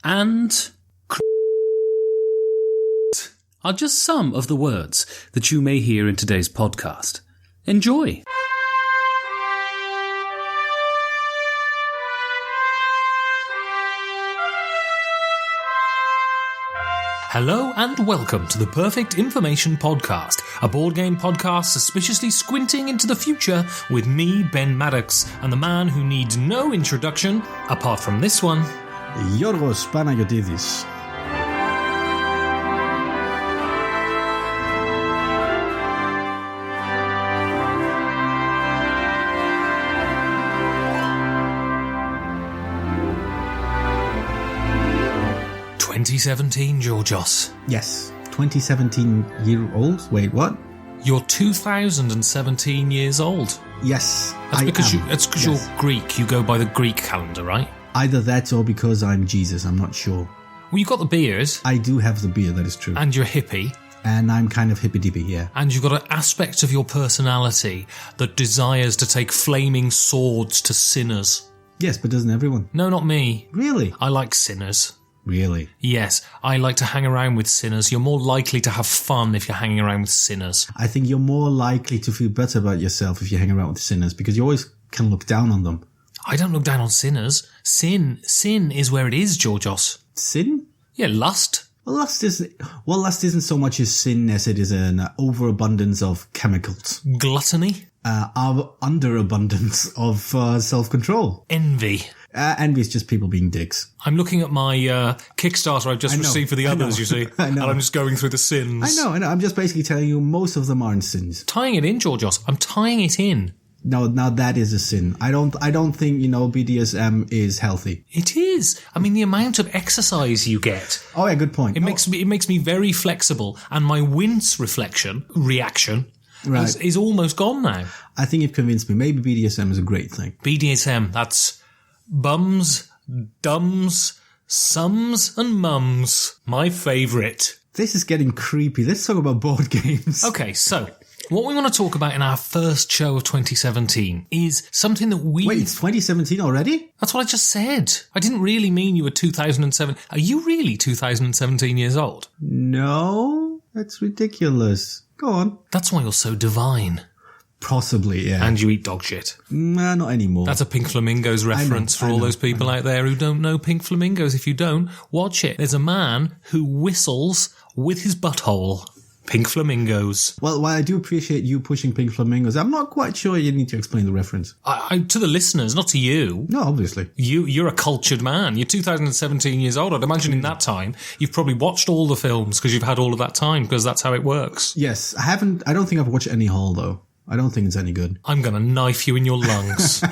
and are just some of the words that you may hear in today's podcast. Enjoy! Hello and welcome to the Perfect Information Podcast, a board game podcast suspiciously squinting into the future with me, Ben Maddox, and the man who needs no introduction, apart from this one, Yorgos Panagiotis. ...2017, Georgios. Yes, 2017-year-old. Wait, what? You're 2017 years old. Yes, That's because you're Greek. You go by the Greek calendar, right? Either that or because I'm Jesus, I'm not sure. Well, you've got the beard. I do have the beard, that is true. And you're hippie. And I'm kind of hippy-dippy, yeah. And you've got an aspect of your personality that desires to take flaming swords to sinners. Yes, but doesn't everyone? No, not me. Really? I like sinners. Really? Yes, I like to hang around with sinners. You're more likely to have fun if you're hanging around with sinners. I think you're more likely to feel better about yourself if you hang around with sinners, because you always can look down on them. I don't look down on sinners. Sin is where it is, Georgios. Sin? Yeah, lust. Well, lust isn't so much a sin as it is an overabundance of chemicals. Gluttony. Our underabundance of self-control. Envy. Envy is just people being dicks. I'm looking at my Kickstarter I've just received for the others, you see. I know. And I'm just going through the sins. I know. I'm just basically telling you most of them aren't sins. Tying it in, Georgios. I'm tying it in. No, now that is a sin. I don't think, BDSM is healthy. It is. I mean, the amount of exercise you get. Oh, yeah, good point. It makes me very flexible, and my wince reaction is almost gone now. I think you've convinced me. Maybe BDSM is a great thing. BDSM, that's bums, dumbs, sums, and mums. My favourite. This is getting creepy. Let's talk about board games. Okay, so what we want to talk about in our first show of 2017 is something that we... Wait, it's 2017 already? That's what I just said. I didn't really mean you were 2007. Are you really 2017 years old? No, that's ridiculous. Go on. That's why you're so divine. Possibly, yeah. And you eat dog shit. Nah, not anymore. That's a Pink Flamingos reference for all those people out there who don't know Pink Flamingos. If you don't, watch it. There's a man who whistles with his butthole. Pink Flamingos. Well, while I do appreciate you pushing Pink Flamingos, I'm not quite sure you need to explain the reference. To the listeners, not to you. No, obviously. You're a cultured man. You're 2017 years old. I'd imagine in that time, you've probably watched all the films because you've had all of that time, because that's how it works. Yes, I don't think I've watched any Hall, though. I don't think it's any good. I'm going to knife you in your lungs.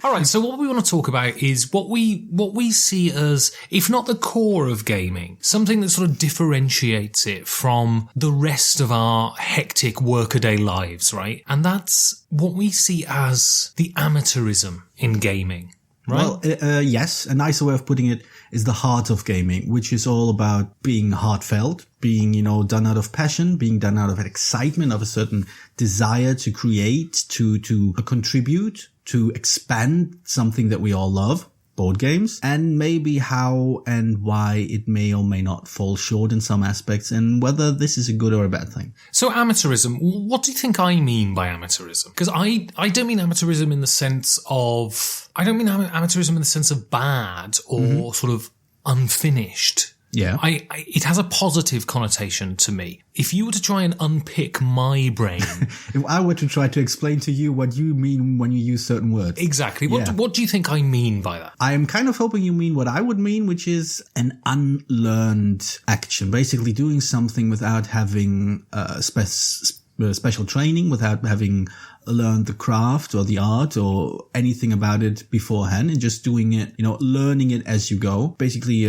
All right, so what we want to talk about is what we see as, if not the core of gaming, something that sort of differentiates it from the rest of our hectic workaday lives, right? And that's what we see as the amateurism in gaming. Right? Well, yes, a nicer way of putting it is the heart of gaming, which is all about being heartfelt, being, done out of passion, being done out of excitement, of a certain desire to create, to contribute, to expand something that we all love, board games, and maybe how and why it may or may not fall short in some aspects, and whether this is a good or a bad thing. So amateurism, what do you think I mean by amateurism? Because I don't mean amateurism in the sense of... I don't mean amateurism in the sense of bad or sort of unfinished. Yeah. It has a positive connotation to me. If you were to try and unpick my brain... If I were to try to explain to you what you mean when you use certain words. Exactly. What do you think I mean by that? I am kind of hoping you mean what I would mean, which is an unlearned action. Basically doing something without having special training, without having learned the craft or the art or anything about it beforehand, and just doing it, learning it as you go. Basically,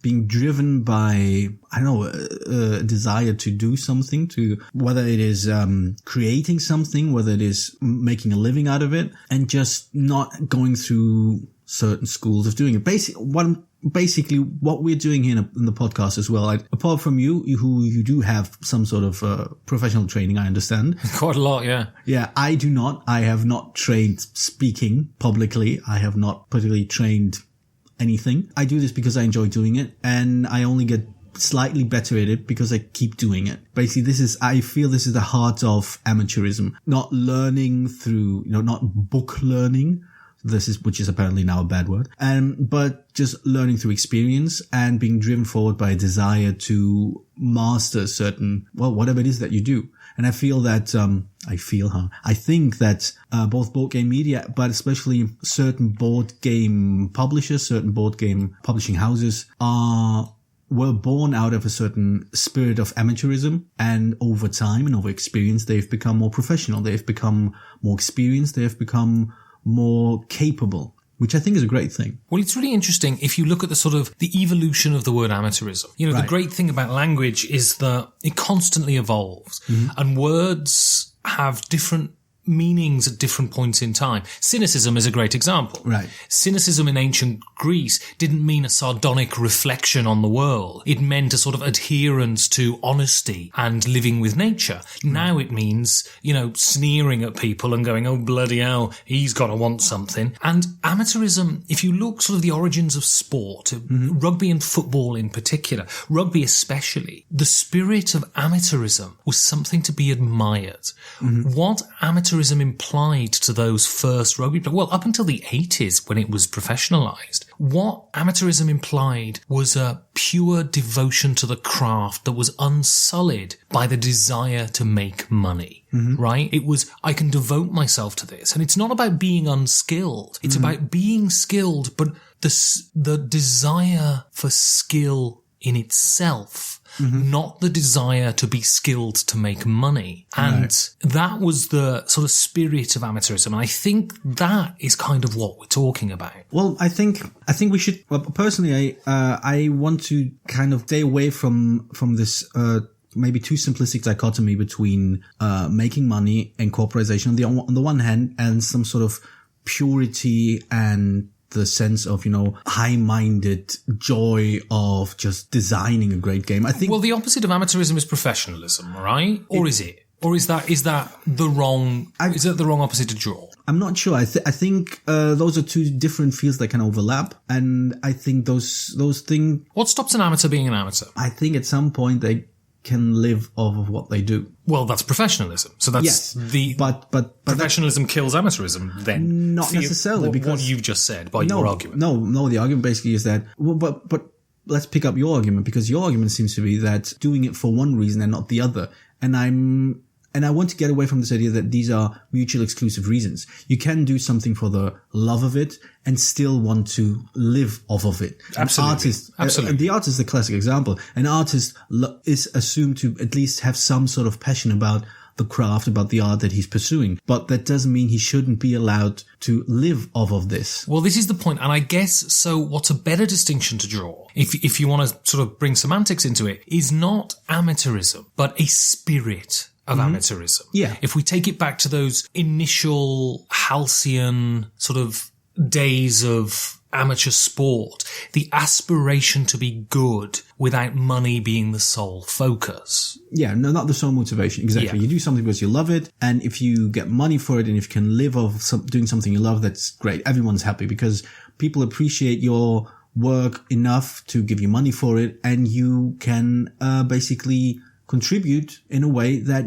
being driven by, a desire to do something, to whether it is creating something, whether it is making a living out of it, and just not going through certain schools of doing it. Basically, what we're doing here in the podcast as well, apart from you, who you do have some sort of professional training, I understand. Quite a lot, yeah. Yeah, I do not. I have not trained speaking publicly. I have not particularly trained anything. I do this because I enjoy doing it, and I only get slightly better at it because I keep doing it. Basically, I feel this is the heart of amateurism. Not learning through, not book learning. Which is apparently now a bad word. But just learning through experience and being driven forward by a desire to master whatever it is that you do. And I feel that, I think that, both board game media, but especially certain board game publishers, certain board game publishing houses were born out of a certain spirit of amateurism, and over time and over experience, they've become more professional. They've become more experienced. They've become more capable, which I think is a great thing. Well, it's really interesting if you look at the evolution of the word amateurism. Right. The great thing about language is that it constantly evolves, and words have different meanings at different points in time. Cynicism is a great example. Right. Cynicism in ancient Greece didn't mean a sardonic reflection on the world. It meant a sort of adherence to honesty and living with nature. Now it means, sneering at people and going, oh, bloody hell, he's got to want something. And amateurism, if you look the origins of sport, rugby and football in particular, rugby especially, the spirit of amateurism was something to be admired. What amateurism implied to those first rugby players, well, up until the 80s when it was professionalized, what amateurism implied was a pure devotion to the craft that was unsullied by the desire to make money, right? It was, I can devote myself to this. And it's not about being unskilled. It's about being skilled, but the desire for skill in itself, not the desire to be skilled to make money. And that was the sort of spirit of amateurism. And I think that is kind of what we're talking about. Well, I think we should, personally, I want to kind of stay away from this, maybe too simplistic dichotomy between, making money and corporatization on the one hand, and some sort of purity and the sense of, high-minded joy of just designing a great game. I think. Well, the opposite of amateurism is professionalism, right? Or is it? Or is that the wrong opposite to draw? I'm not sure. I think those are two different fields that can overlap, and I think those things. What stops an amateur being an amateur? I think at some point they can live off of what they do. Well, that's professionalism. So that's but professionalism kills amateurism then. Not necessarily, because what you've just said by your argument. No, the argument basically is that, but let's pick up your argument, because your argument seems to be that doing it for one reason and not the other. And I want to get away from this idea that these are mutually exclusive reasons. You can do something for the love of it and still want to live off of it. Absolutely. And the artist is the classic example. An artist is assumed to at least have some sort of passion about the craft, about the art that he's pursuing. But that doesn't mean he shouldn't be allowed to live off of this. Well, this is the point. And I guess, so what's a better distinction to draw, if you want to sort of bring semantics into it, is not amateurism, but a spirit of amateurism. Yeah. If we take it back to those initial halcyon sort of days of amateur sport, the aspiration to be good without money being the sole focus. Yeah, no, not the sole motivation. Exactly. Yeah. You do something because you love it, and if you get money for it, and if you can live off doing something you love, that's great. Everyone's happy because people appreciate your work enough to give you money for it, and you can basically contribute in a way that,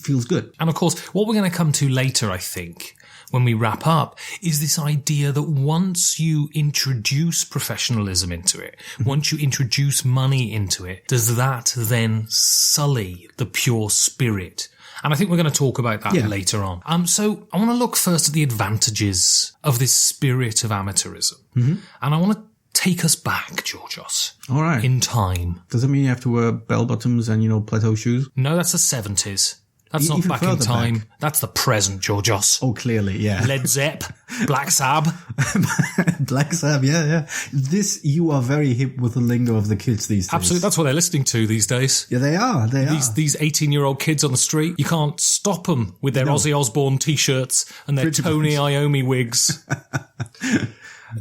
feels good. And of course, what we're going to come to later, I think, when we wrap up, is this idea that once you introduce professionalism into it, once you introduce money into it, does that then sully the pure spirit? And I think we're going to talk about that later on. So I want to look first at the advantages of this spirit of amateurism. And I want to take us back, Georgios. All right. In time. Does that mean you have to wear bell-bottoms and, plateau shoes? No, that's the 70s. That's not back in time. Back. That's the present, Georgios. Oh, clearly, yeah. Led Zepp, Black Sabbath. Black Sabbath, yeah. You are very hip with the lingo of the kids these days. Absolutely, that's what they're listening to these days. Yeah, they are. These 18-year-old kids on the street, you can't stop them with their Ozzy Osbourne T-shirts and their Tony Iommi wigs.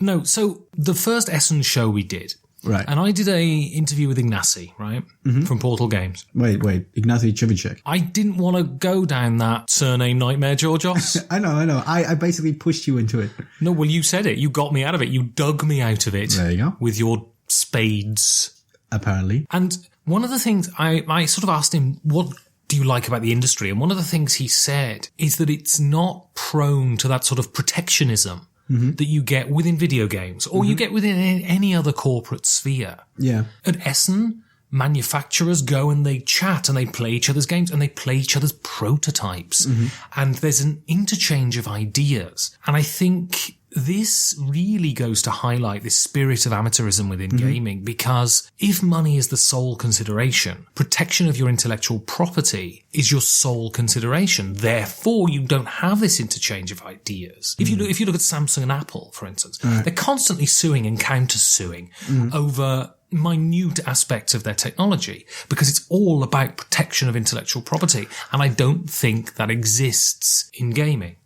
No, so the first Essen show we did, Right. And I did a interview with Ignacy, right? From Portal Games. Wait, Ignacy Trivicek. I didn't want to go down that surname nightmare, Georgios. I know. I basically pushed you into it. No, well, you said it. You got me out of it. You dug me out of it. There you go. With your spades. Apparently. And one of the things I sort of asked him, what do you like about the industry? And one of the things he said is that it's not prone to that sort of protectionism that you get within video games or you get within any other corporate sphere. Yeah. At Essen, manufacturers go and they chat and they play each other's games and they play each other's prototypes. And there's an interchange of ideas. And I think this really goes to highlight this spirit of amateurism within gaming, because if money is the sole consideration, protection of your intellectual property is your sole consideration. Therefore, you don't have this interchange of ideas. If you look at Samsung and Apple, for instance, they're constantly suing and counter-suing over minute aspects of their technology because it's all about protection of intellectual property. And I don't think that exists in gaming.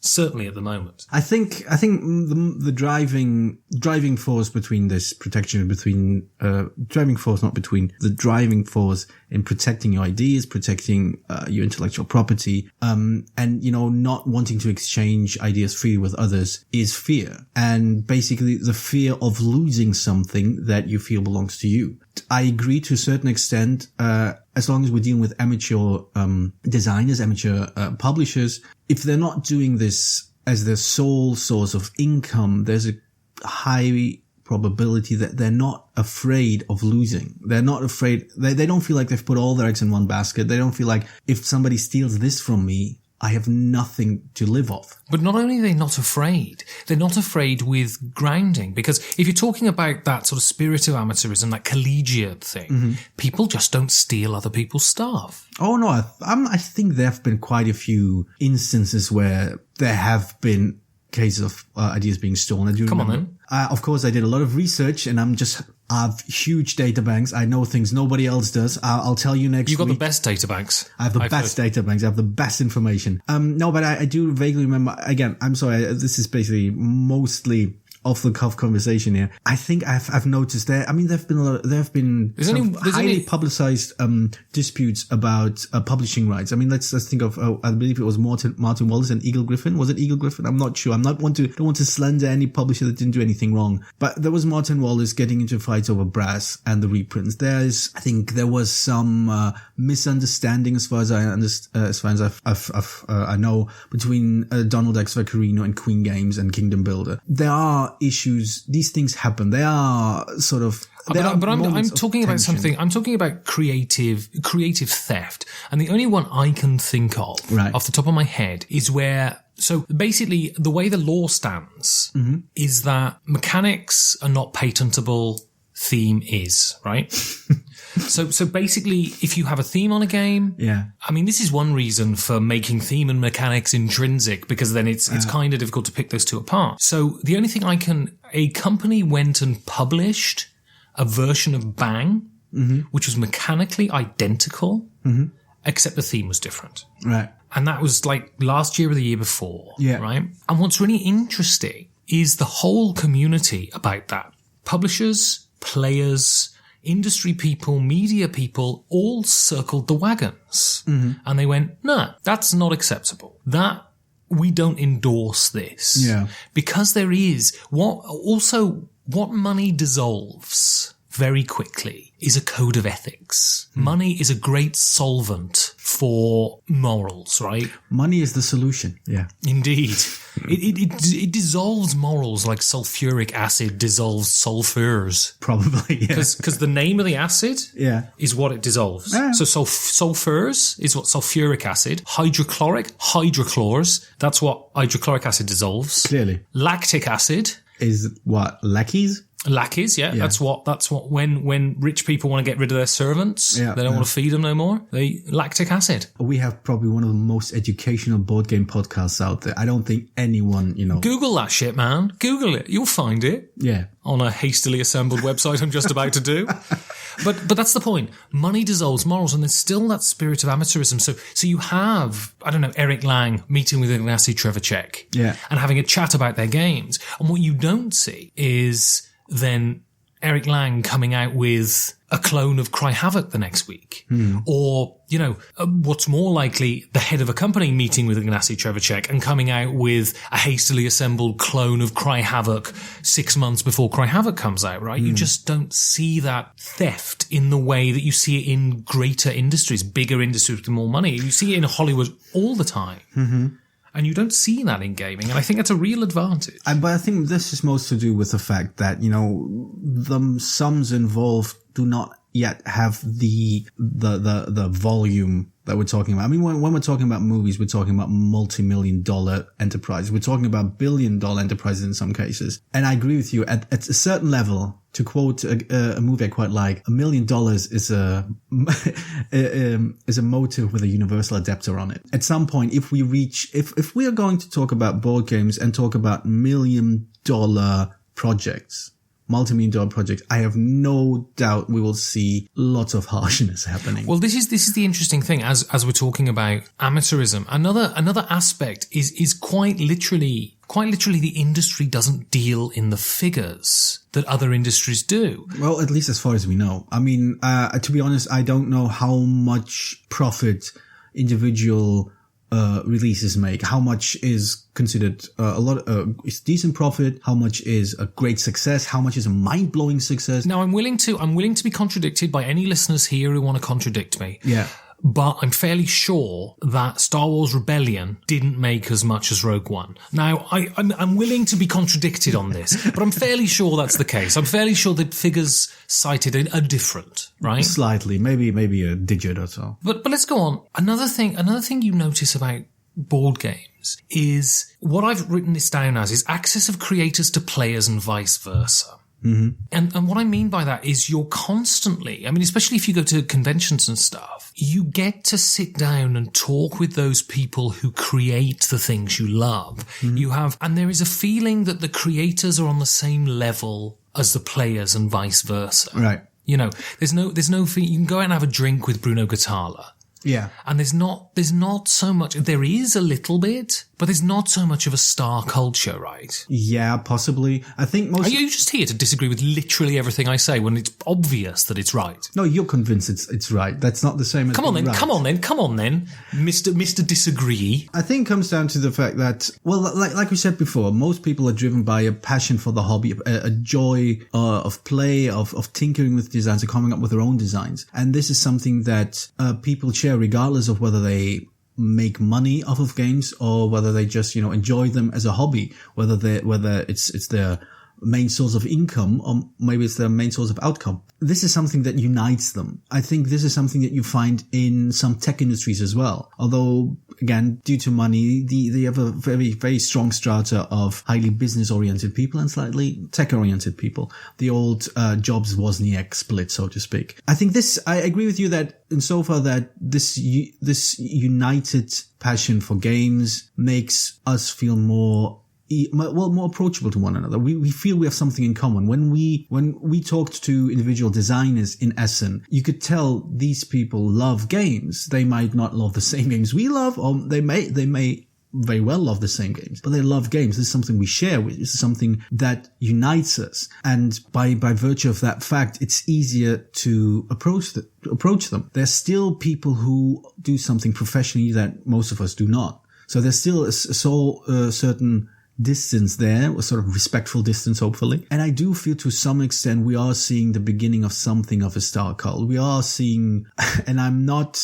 Certainly at the moment. I think the driving force between this protection, driving force in protecting your ideas, protecting your intellectual property, and not wanting to exchange ideas freely with others is fear, and basically the fear of losing something that you feel belongs to you. I agree to a certain extent, as long as we're dealing with amateur designers, amateur publishers. If they're not doing this as their sole source of income, there's a high probability that they're not afraid of losing. They're not afraid. They don't feel like they've put all their eggs in one basket. They don't feel like if somebody steals this from me, I have nothing to live off. But not only are they not afraid, they're not afraid with grounding. Because if you're talking about that sort of spirit of amateurism, that collegiate thing, people just don't steal other people's stuff. Oh, no. I think there have been quite a few instances where there have been cases of ideas being stolen. Come on, then. Of course, I did a lot of research, and I have huge data banks. I know things nobody else does. I'll tell you next week. You've got the best data banks. I have the best data banks. I have the best information. No, but I do vaguely remember. Again, I'm sorry. This is basically mostly off the cuff conversation here. I think I've noticed there. I mean, there have been some highly publicized disputes about publishing rights. I mean, let's think of I believe it was Martin Wallace and Eagle Griffin. Was it Eagle Griffin? I'm not sure. Don't want to slander any publisher that didn't do anything wrong. But there was Martin Wallace getting into fights over Brass and the reprints. I think there was some misunderstanding as far as I know between Donald X Vaccarino and Queen Games and Kingdom Builder. There are issues. These things happen. They are sort of. But I'm talking about something. I'm talking about creative theft, and the only one I can think of off the top of my head is where. So basically, the way the law stands is that mechanics are not patentable. Theme is, right? So basically, if you have a theme on a game, I mean, this is one reason for making theme and mechanics intrinsic, because then it's kind of difficult to pick those two apart. So the only thing a company went and published a version of Bang, which was mechanically identical, except the theme was different. Right. And that was like last year or the year before, right? And what's really interesting is the whole community about that. Publishers, players, industry people, media people all circled the wagons. And they went, no, that's not acceptable. We don't endorse this. Yeah. Because there is what money dissolves very quickly is a code of ethics. Money is a great solvent for morals, right? Money is the solution. Yeah. Indeed. It dissolves morals like sulfuric acid dissolves sulfurs. Probably, yeah. Because the name of the acid is what it dissolves. Yeah. So sulfurs is what sulfuric acid. Hydrochlors, that's what hydrochloric acid dissolves. Clearly. Lactic acid. Is what? Lackeys? Lackeys, yeah. That's what when rich people want to get rid of their servants, they don't want to feed them no more. Lactic acid. We have probably one of the most educational board game podcasts out there. I don't think anyone, Google that shit, man. Google it. You'll find it. Yeah. On a hastily assembled website I'm just about to do. But that's the point. Money dissolves morals, and there's still that spirit of amateurism. So you have, I don't know, Eric Lang meeting with Ignacy Trivicek. Yeah. And having a chat about their games. And what you don't see is then Eric Lang coming out with a clone of Cry Havoc the next week. Or, what's more likely, the head of a company meeting with Ignacy Trzewiczek and coming out with a hastily assembled clone of Cry Havoc 6 months before Cry Havoc comes out, right? You just don't see that theft in the way that you see it in greater industries, bigger industries with more money. You see it in Hollywood all the time. And you don't see that in gaming, and I think that's a real advantage. But I think this is most to do with the fact that, the sums involved do not yet have the volume that we're talking about. I mean, when we're talking about movies, we're talking about multi-million-dollar enterprises. We're talking about billion-dollar enterprises in some cases. And I agree with you. At a certain level, to quote a movie I quite like, $1 million is a motive with a universal adapter on it. At some point, if we are going to talk about board games and talk about $1 million projects, multi-million-dollar projects, I have no doubt we will see lots of harshness happening. Well, this is the interesting thing as we're talking about amateurism. Another aspect is quite literally the industry doesn't deal in the figures that other industries do. Well, at least as far as we know. I mean, to be honest, I don't know how much profit individual releases make, how much is considered is decent profit, how much is a great success, how much is a mind-blowing success. Now, I'm willing to be contradicted by any listeners here who want to contradict me. Yeah. But I'm fairly sure that Star Wars Rebellion didn't make as much as Rogue One. Now, I'm willing to be contradicted on this, but I'm fairly sure that's the case. I'm fairly sure the figures cited are different, right? Slightly, maybe a digit or so. But let's go on. Another thing you notice about board games is what I've written this down as is access of creators to players and vice versa. And what I mean by that is you're constantly, I mean, especially if you go to conventions and stuff, you get to sit down and talk with those people who create the things you love. And there is a feeling that the creators are on the same level as the players and vice versa. Right. There's no you can go out and have a drink with Bruno Guitarla. Yeah. And there's not so much, there is a little bit, but there's not so much of a star culture, right? Yeah, possibly. I think Are you just here to disagree with literally everything I say when it's obvious that it's right? No, you're convinced it's right. That's not the same as Come on then, right. come on then, Mr. Disagree. I think it comes down to the fact that, well, like we said before, most people are driven by a passion for the hobby, a joy of play, of tinkering with designs, and coming up with their own designs. And this is something that people share regardless of whether they make money off of games or whether they just, enjoy them as a hobby, whether it's their main source of income or maybe it's their main source of outcome. This is something that unites them. I think this is something that you find in some tech industries as well. Although, again, due to money, they have a very, very strong strata of highly business-oriented people and slightly tech-oriented people. The old Jobs-Wozniak split, so to speak. I think I agree with you that insofar that this united passion for games makes us feel more approachable to one another. We feel we have something in common. When we talked to individual designers in Essen, you could tell these people love games. They might not love the same games we love, or they may very well love the same games, but they love games. This is something we share with. This is something that unites us. And by virtue of that fact, it's easier to approach them. There's still people who do something professionally that most of us do not. So there's still a certain distance there, a sort of respectful distance, hopefully. And I do feel to some extent we are seeing the beginning of something of a star cult. We are seeing, and I'm not,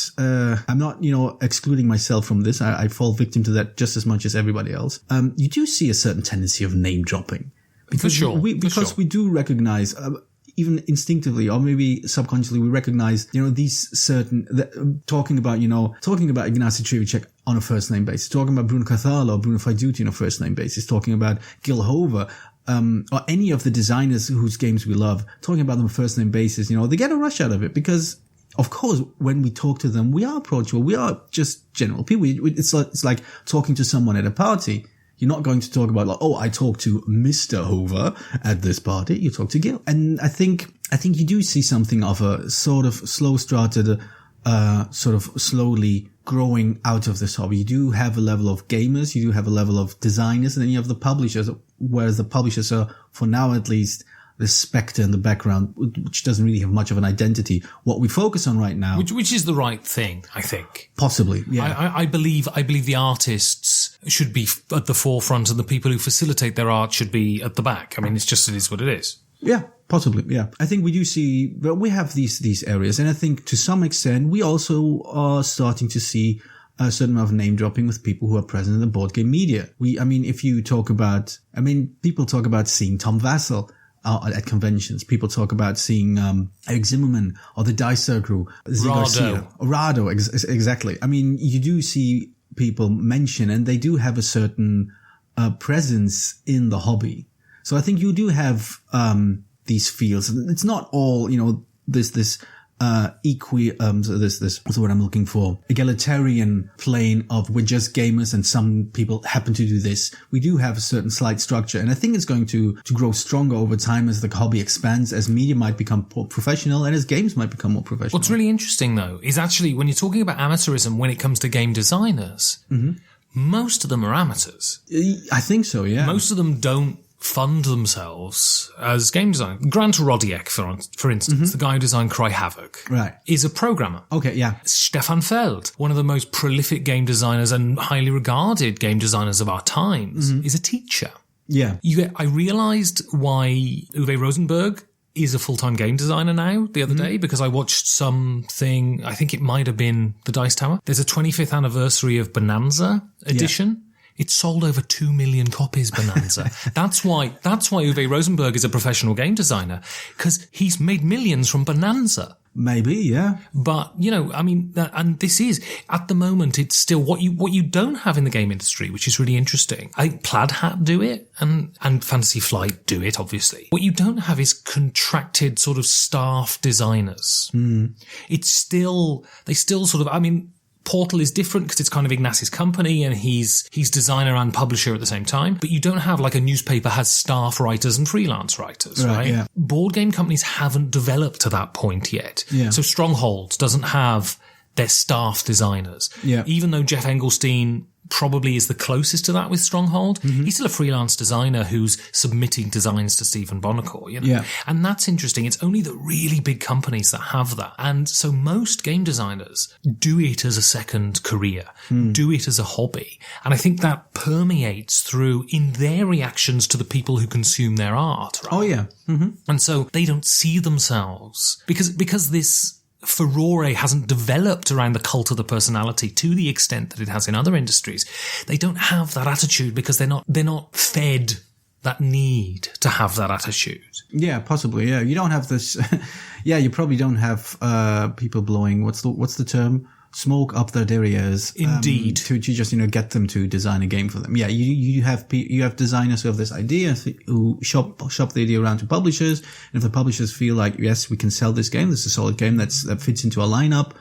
excluding myself from this. I fall victim to that just as much as everybody else. You do see a certain tendency of name dropping. For sure. Because we do recognize, even instinctively or maybe subconsciously, we recognize, these certain, talking about Ignacy Trzewiczek on a first name basis, talking about Bruno Cathala or Bruno Faiduti on a first name basis, talking about Gil Hover, or any of the designers whose games we love, talking about them on a first name basis, they get a rush out of it because, of course, when we talk to them, we are approachable. We are just general people. It's like talking to someone at a party. You're not going to talk about I talked to Mr. Hover at this party. You talk to Gil. And I think you do see something of a sort of slow-started, sort of slowly growing out of this hobby. You do have a level of gamers, you do have a level of designers, and then you have the publishers, whereas the publishers are, for now at least, this spectre in the background, which doesn't really have much of an identity. What we focus on right now, which is the right thing, I think. Possibly, yeah. I believe the artists should be at the forefront, and the people who facilitate their art should be at the back. I mean, it is what it is. Yeah, possibly. Yeah, I think we do see, but we have these areas, and I think to some extent we also are starting to see a certain amount of name dropping with people who are present in the board game media. People talk about seeing Tom Vassell at conventions. People talk about seeing Eric Zimmerman or the Dice Crew, Rado, exactly. I mean, you do see people mention, and they do have a certain presence in the hobby. So I think you do have these fields. It's not all, this what's the word I'm looking for? Egalitarian plane of we're just gamers and some people happen to do this. We do have a certain slight structure, and I think it's going to grow stronger over time as the hobby expands, as media might become more professional, and as games might become more professional. What's really interesting, though, is actually when you're talking about amateurism, when it comes to game designers, most of them are amateurs. I think so, yeah. Most of them don't fund themselves as game designers. Grant Rodiek, for instance, the guy who designed Cry Havoc, is a programmer. Okay, yeah. Stefan Feld, one of the most prolific game designers and highly regarded game designers of our times, is a teacher. Yeah. I realized why Uwe Rosenberg is a full-time game designer now the other day, because I watched something, I think it might have been the Dice Tower. There's a 25th anniversary of Bonanza edition. Yeah. It sold over 2 million copies, Bonanza. That's why Uwe Rosenberg is a professional game designer, because he's made millions from Bonanza. Maybe, yeah. But, and this is, at the moment, it's still what you don't have in the game industry, which is really interesting. I think Plaid Hat do it, and Fantasy Flight do it, obviously. What you don't have is contracted sort of staff designers. They still sort of, Portal is different because it's kind of Ignac's company and he's designer and publisher at the same time. But you don't have like a newspaper has staff writers and freelance writers, right? Yeah. Board game companies haven't developed to that point yet. Yeah. So Stronghold doesn't have their staff designers. Yeah. Even though Jeff Engelstein probably is the closest to that with Stronghold, he's still a freelance designer who's submitting designs to Stephen Bonacore, Yeah. And that's interesting. It's only the really big companies that have that. And so most game designers do it as a second career, do it as a hobby. And I think that permeates through in their reactions to the people who consume their art, right? Oh, yeah. And so they don't see themselves because this furore hasn't developed around the cult of the personality to the extent that it has in other industries. They don't have that attitude because they're not fed that need to have that attitude. Yeah, possibly. Yeah, you don't have this. Yeah, you probably don't have people blowing what's the term? Smoke up their derrieres. Indeed. To just get them to design a game for them. Yeah, you have designers who have this idea, who shop the idea around to publishers, and if the publishers feel like, yes, we can sell this game, this is a solid game that fits into our lineup,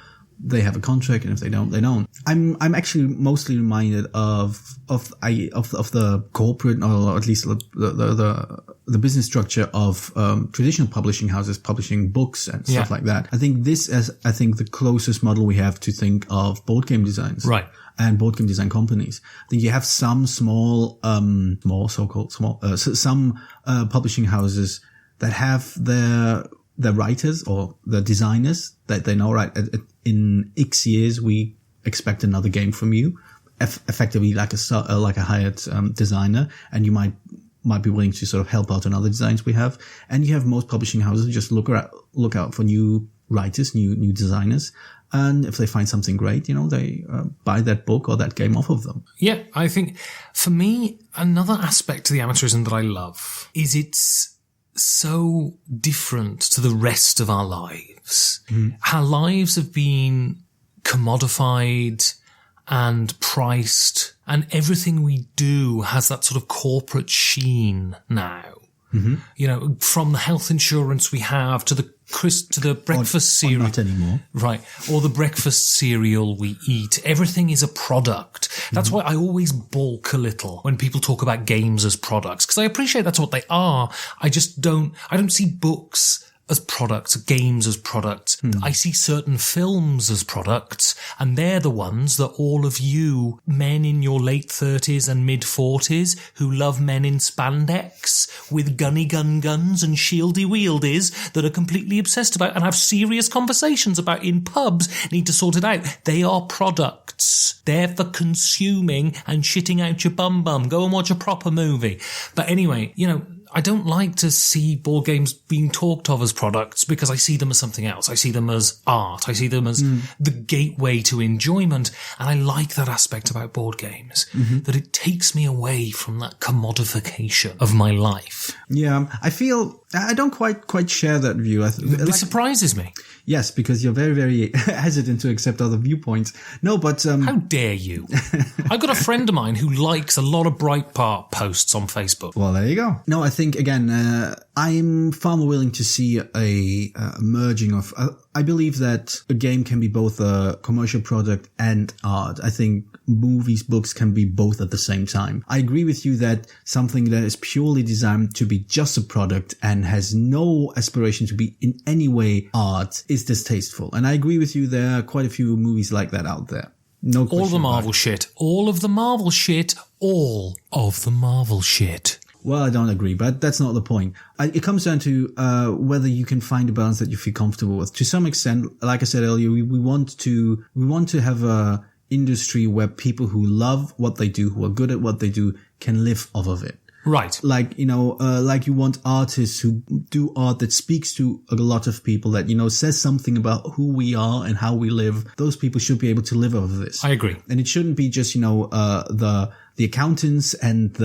they have a contract, and if they don't, they don't. I'm actually mostly reminded of the corporate, or at least the business structure of traditional publishing houses publishing books and stuff like that. I think this is the closest model we have to think of board game designs, right? And board game design companies. I think you have some some publishing houses that have their writers or the designers that they know, right, in X years we expect another game from you, effectively like a hired designer, and you might be willing to sort of help out on other designs we have. And you have most publishing houses who just look out for new writers, new designers, and if they find something great, they buy that book or that game off of them. Yeah, I think for me, another aspect to the amateurism that I love is it's so different to the rest of our lives. Our lives have been commodified and priced, and everything we do has that sort of corporate sheen now. From the health insurance we have to the breakfast cereal. Not anymore. Right. Or the breakfast cereal we eat. Everything is a product. That's why I always balk a little when people talk about games as products, because I appreciate that's what they are. I don't see books as products, games as products. I see certain films as products, and they're the ones that all of you men in your late 30s and mid 40s who love men in spandex with guns and shieldy wieldies that are completely obsessed about and have serious conversations about in pubs need to sort it out. They are products. They're for consuming and shitting out your bum. Go and watch a proper movie. But anyway, I don't like to see board games being talked of as products because I see them as something else. I see them as art. I see them as the gateway to enjoyment. And I like that aspect about board games, that it takes me away from that commodification of my life. Yeah, I don't quite share that view. This surprises me. Yes, because you're very, very hesitant to accept other viewpoints. No, but... How dare you? I've got a friend of mine who likes a lot of Breitbart posts on Facebook. Well, there you go. No, I think, again, I'm far more willing to see a merging of... I believe that a game can be both a commercial product and art. I think movies, books can be both at the same time. I agree with you that something that is purely designed to be just a product and has no aspiration to be in any way art is distasteful. And I agree with you, there are quite a few movies like that out there. No question. All of the Marvel shit. All of the Marvel shit. All of the Marvel shit. Well, I don't agree, but that's not the point. It comes down to whether you can find a balance that you feel comfortable with. To some extent, like I said earlier, we want to have a industry where people who love what they do, who are good at what they do, can live off of it. Right. Like you want artists who do art that speaks to a lot of people, that, says something about who we are and how we live. Those people should be able to live off of this. I agree. And it shouldn't be just, the accountants and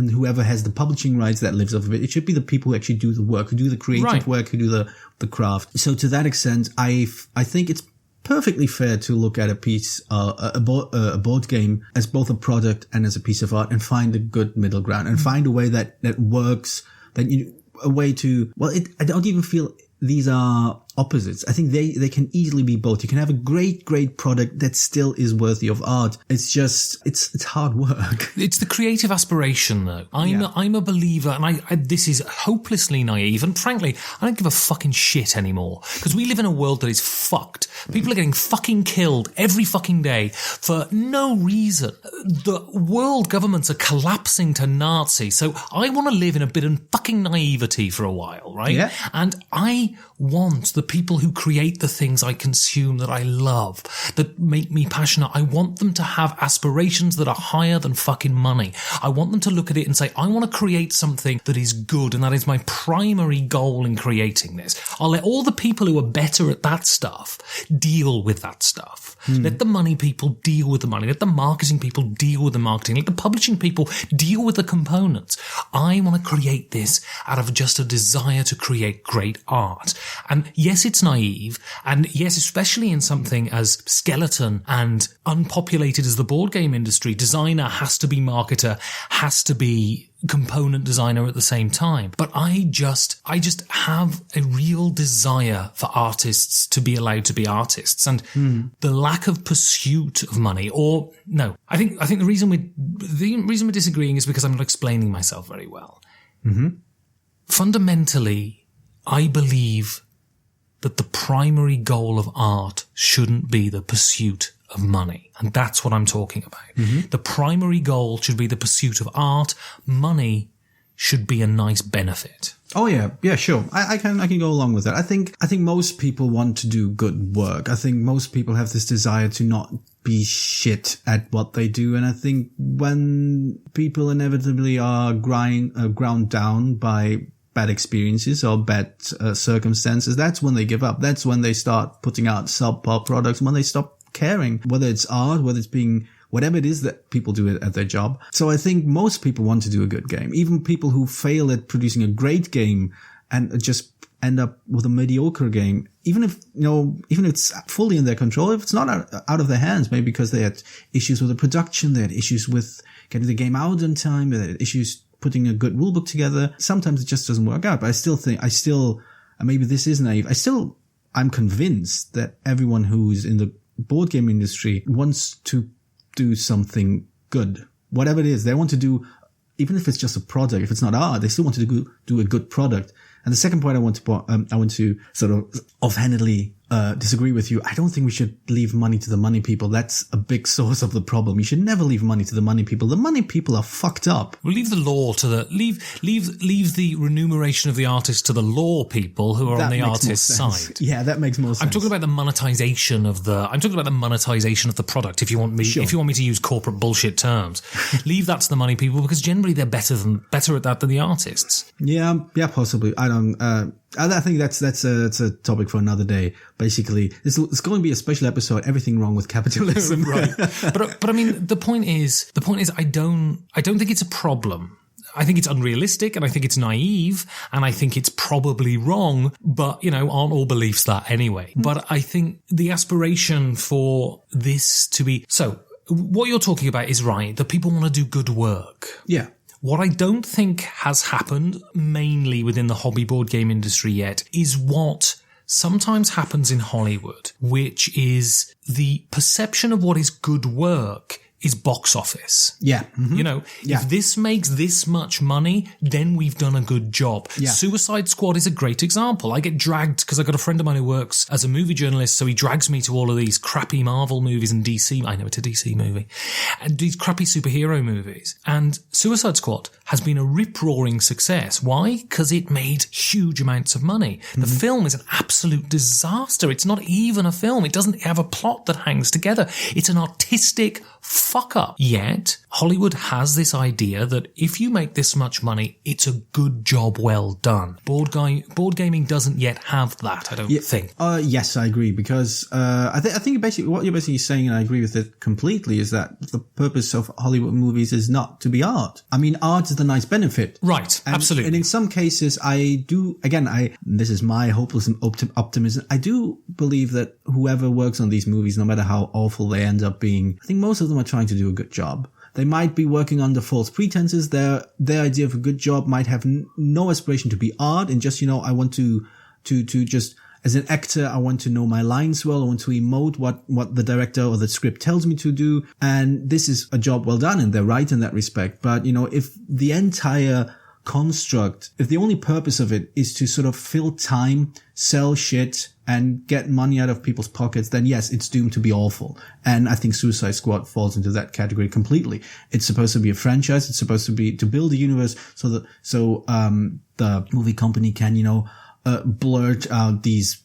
whoever has the publishing rights that lives off of it. It should be the people who actually do the work, who do the creative work, who do the craft. So to that extent, I think it's perfectly fair to look at a piece, a board game as both a product and as a piece of art, and find a good middle ground and find a way that works, a way to, I don't even feel these are opposites. I think they can easily be both. You can have a great product that still is worthy of art. It's just, it's hard work. It's the creative aspiration, though. I'm a believer, and this is hopelessly naive, and frankly, I don't give a fucking shit anymore, because we live in a world that is fucked. People are getting fucking killed every fucking day for no reason. The world governments are collapsing to Nazi, so I want to live in a bit of fucking naivety for a while, right? Yeah. And I want the people who create the things I consume that I love, that make me passionate. I want them to have aspirations that are higher than fucking money. I want them to look at it and say, I want to create something that is good, and that is my primary goal in creating this. I'll let all the people who are better at that stuff deal with that stuff. Let the money people deal with the money. Let the marketing people deal with the marketing. Let the publishing people deal with the components. I want to create this out of just a desire to create great art. And yes, it's naive. And yes, especially in something as skeleton and unpopulated as the board game industry, designer has to be marketer, has to be component designer at the same time. But I just have a real desire for artists to be allowed to be artists, and the lack of pursuit of money, or no, I think the reason we're disagreeing is because I'm not explaining myself very well. Fundamentally, I believe that the primary goal of art shouldn't be the pursuit of money. And that's what I'm talking about. The primary goal should be the pursuit of art. Money should be a nice benefit. Oh yeah, sure. I can go along with that. I think most people want to do good work. I think most people have this desire to not be shit at what they do. And I think when people inevitably are ground down by bad experiences or bad circumstances, that's when they give up. That's when they start putting out subpar products, when they stop caring, whether it's art, whether it's being whatever it is that people do at their job. So I think most people want to do a good game. Even people who fail at producing a great game and just end up with a mediocre game, even if it's fully in their control, if it's not out of their hands, maybe because they had issues with the production, they had issues with getting the game out in time, they had issues putting a good rulebook together. Sometimes it just doesn't work out. But I still think, and maybe this is naive, I'm convinced that everyone who's in the board game industry wants to do something good. Whatever it is, they want to do, even if it's just a product, if it's not art, they still want to do a good product. And the second point I want to sort of offhandedly disagree with you. I don't think we should leave money to the money people. That's a big source of the problem. You should never leave money to the money people. The money people are fucked up. We'll leave the law to the leave the remuneration of the artist to the law people who are on the artist's side. Yeah, that makes more sense. I'm talking about the monetization of the product. If you want me to use corporate bullshit terms, leave that to the money people, because generally they're better at that than the artists. Yeah, possibly. I think that's a topic for another day. Basically, it's going to be a special episode. Everything wrong with capitalism, right? But I mean, the point is, I don't think it's a problem. I think it's unrealistic, and I think it's naive, and I think it's probably wrong, but, aren't all beliefs that anyway? But I think the aspiration for this to be... So, what you're talking about is right, that people want to do good work. Yeah. What I don't think has happened, mainly within the hobby board game industry yet, is what sometimes happens in Hollywood, which is the perception of what is good work is box office. Yeah. Mm-hmm. If this makes this much money, then we've done a good job. Yeah. Suicide Squad is a great example. I get dragged because I've got a friend of mine who works as a movie journalist, so he drags me to all of these crappy Marvel movies and DC. I know it's a DC movie. And these crappy superhero movies. And Suicide Squad has been a rip-roaring success. Why? Because it made huge amounts of money. The film is an absolute disaster. It's not even a film. It doesn't have a plot that hangs together. It's an artistic fuck up. Yet, Hollywood has this idea that if you make this much money, it's a good job well done. Board gaming doesn't yet have that, I don't think. Yes, I agree, because I think basically what you're basically saying, and I agree with it completely, is that the purpose of Hollywood movies is not to be art. I mean, art is the nice benefit. Right, absolutely. And in some cases, this is my hopeless optimism, I do believe that whoever works on these movies, no matter how awful they end up being, I think most of them are trying to do a good job. They might be working under false pretenses. Their idea of a good job might have no aspiration to be art, and just, I want to just, as an actor, I want to know my lines well. I want to emote what the director or the script tells me to do. And this is a job well done, and they're right in that respect. But, if the entire construct, if the only purpose of it is to sort of fill time, sell shit, and get money out of people's pockets, then yes, it's doomed to be awful. And I think Suicide Squad falls into that category completely. It's supposed to be a franchise. It's supposed to be to build a universe so the movie company can, blurt out these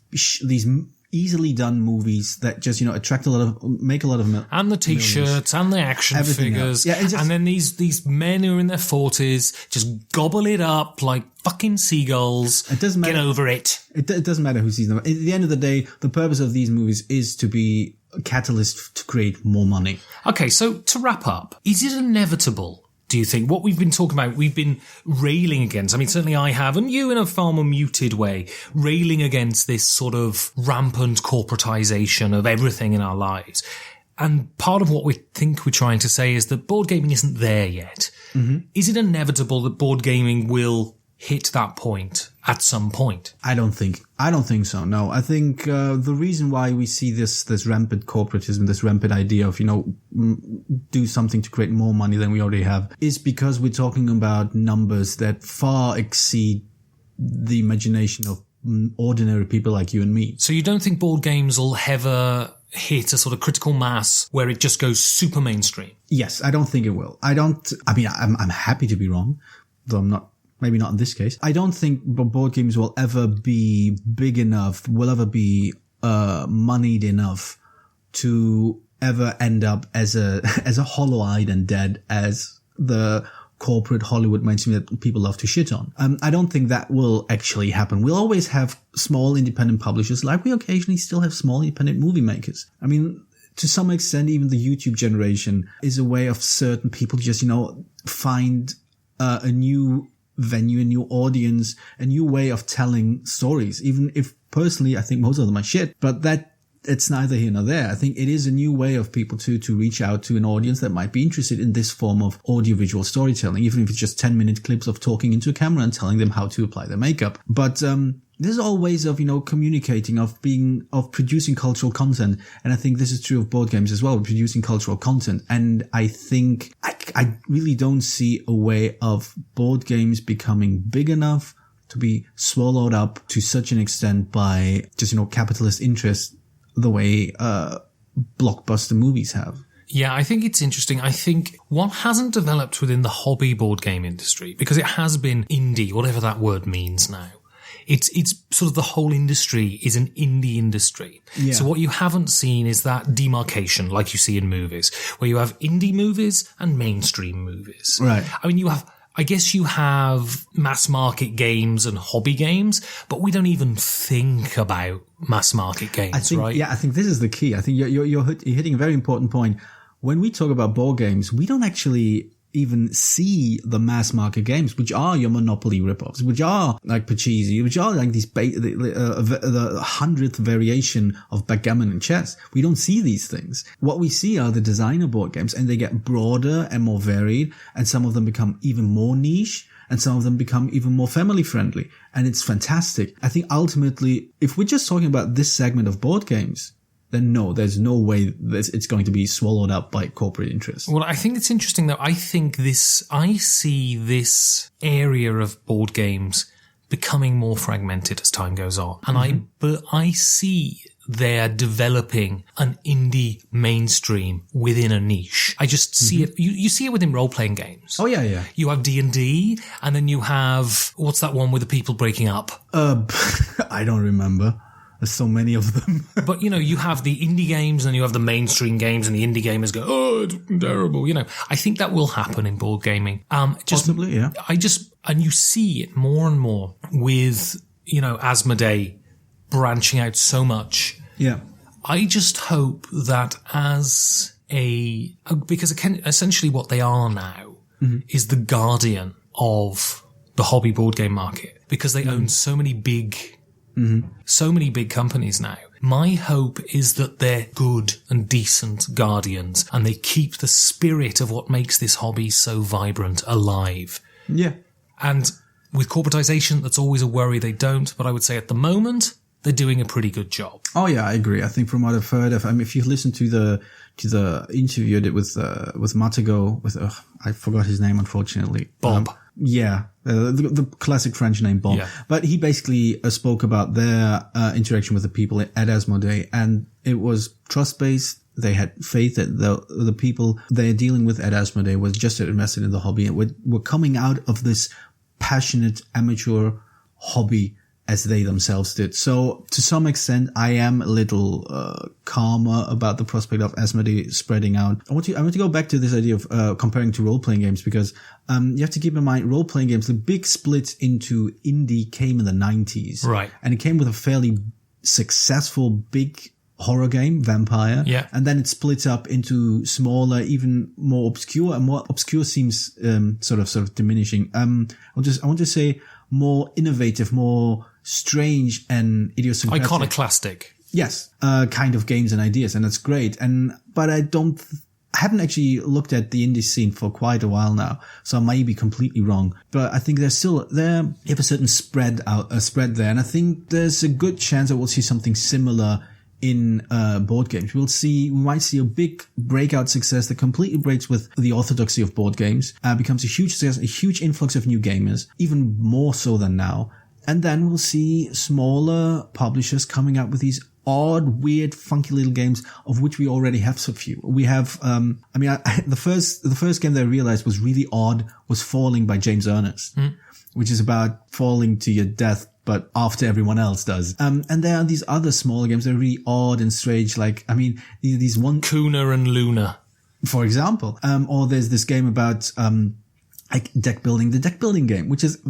easily done movies that just, attract make a lot of and the t-shirts and the action figures. Yeah, and then these men who are in their 40s just gobble it up like fucking seagulls. It doesn't matter. Get over it. It doesn't matter who sees them. At the end of the day, the purpose of these movies is to be a catalyst to create more money. Okay, so to wrap up, is it inevitable, do you think, what we've been talking about, we've been railing against, I mean, certainly I have, and you in a far more muted way, railing against this sort of rampant corporatization of everything in our lives. And part of what we think we're trying to say is that board gaming isn't there yet. Mm-hmm. Is it inevitable that board gaming will hit that point at some point? I don't think so. No, I think the reason why we see this rampant corporatism, this rampant idea of do something to create more money than we already have, is because we're talking about numbers that far exceed the imagination of ordinary people like you and me. So you don't think board games will ever hit a sort of critical mass where it just goes super mainstream? Yes, I don't think it will. I'm happy to be wrong, though I'm not. Maybe not in this case. I don't think board games will ever be big enough, will ever be moneyed enough to ever end up as a hollow-eyed and dead as the corporate Hollywood mainstream that people love to shit on. I don't think that will actually happen. We'll always have small independent publishers, like we occasionally still have small independent movie makers. I mean, to some extent, even the YouTube generation is a way of certain people just, find a new venue, a new audience, a new way of telling stories. Even if personally I think most of them are shit, but it's neither here nor there. I think it is a new way of people to reach out to an audience that might be interested in this form of audiovisual storytelling, even if it's just 10-minute clips of talking into a camera and telling them how to apply their makeup. But there's all ways of, communicating, of producing cultural content. And I think this is true of board games as well, producing cultural content. And I think I really don't see a way of board games becoming big enough to be swallowed up to such an extent by just, capitalist interest the way blockbuster movies have. Yeah, I think it's interesting. I think what hasn't developed within the hobby board game industry, because it has been indie, whatever that word means now, it's sort of the whole industry is an indie industry. Yeah. So what you haven't seen is that demarcation like you see in movies, where you have indie movies and mainstream movies. Right. I mean, I guess you have mass market games and hobby games, but we don't even think about mass market games, right? Yeah, I think this is the key. I think you're hitting a very important point. When we talk about board games, we don't actually even see the mass market games, which are your Monopoly ripoffs, which are like Pachisi, which are like the 100th variation of backgammon and chess. We don't see these things. What we see are the designer board games, and they get broader and more varied, and some of them become even more niche, and some of them become even more family friendly. And it's fantastic. I think ultimately, if we're just talking about this segment of board games, then no, there's no way that it's going to be swallowed up by corporate interests. Well, I think it's interesting though. I see this area of board games becoming more fragmented as time goes on. And I see they're developing an indie mainstream within a niche. I just see it. You see it within role-playing games. Oh, yeah. You have D&D, and then you have, what's that one with the people breaking up? I don't remember. There's so many of them. But, you have the indie games and you have the mainstream games, and the indie gamers go, oh, it's terrible. I think that will happen in board gaming. Possibly, yeah. And you see it more and more with, Asmodee branching out so much. Yeah. I just hope that because essentially what they are now is the guardian of the hobby board game market, because they own so many big companies now. My hope is that they're good and decent guardians, and they keep the spirit of what makes this hobby so vibrant alive. Yeah. And with corporatization, that's always a worry they don't, but I would say at the moment, they're doing a pretty good job. Oh yeah, I agree. I think from what I've heard, if you listen to the interview I did with Maddox, I forgot his name, unfortunately. Bob. The classic French name Bob. Yeah. But he basically spoke about their interaction with the people at Asmodee, and it was trust-based. They had faith that the people they're dealing with at Asmodee was just invested in the hobby, and were coming out of this passionate amateur hobby as they themselves did. So to some extent, I am a little calmer about the prospect of Asmodee spreading out. I want to go back to this idea of comparing to role-playing games, because you have to keep in mind, role-playing games, the big split into indie came in the 90s. Right. And it came with a fairly successful big horror game, Vampire. Yeah. And then it splits up into smaller, even more obscure, and more obscure seems sort of diminishing. I want to say more innovative, more strange and idiosyncratic. Iconoclastic. Yes. Kind of games and ideas, and that's great. But I haven't actually looked at the indie scene for quite a while now, so I may be completely wrong. But I think there's still there. You have a certain spread there, and I think there's a good chance that we'll see something similar in board games. We might see a big breakout success that completely breaks with the orthodoxy of board games, becomes a huge success, a huge influx of new gamers, even more so than now. And then we'll see smaller publishers coming out with these odd, weird, funky little games, of which we already have so few. We have, the first game that I realized was really odd was Falling by James Ernest, which is about falling to your death, but after everyone else does. And there are these other smaller games that are really odd and strange, these one... Kuna and Luna, for example. Or there's this game about, deck building, the deck building game, which is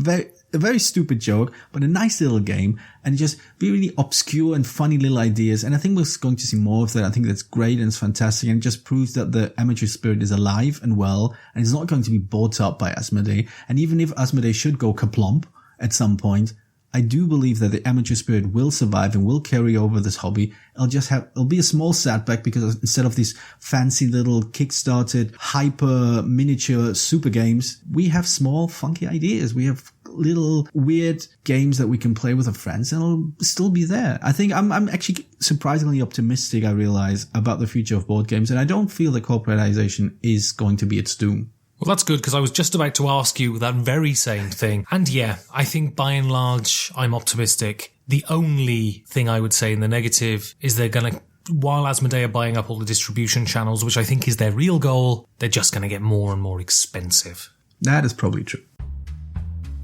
a very stupid joke, but a nice little game, and just really obscure and funny little ideas. And I think we're going to see more of that. I think that's great and it's fantastic, and it just proves that the amateur spirit is alive and well, and it's not going to be bought up by Asmodee. And even if Asmodee should go kaplump at some point, I do believe that the amateur spirit will survive and will carry over this hobby. It'll be a small setback, because instead of these fancy little kickstarted hyper miniature super games, we have small funky ideas. We have little weird games that we can play with our friends, and it'll still be there. I think I'm actually surprisingly optimistic, I realize, about the future of board games, and I don't feel that corporatization is going to be its doom. Well, that's good, because I was just about to ask you that very same thing. And yeah, I think by and large, I'm optimistic. The only thing I would say in the negative is they're going to, while Asmodee are buying up all the distribution channels, which I think is their real goal, they're just going to get more and more expensive. That is probably true.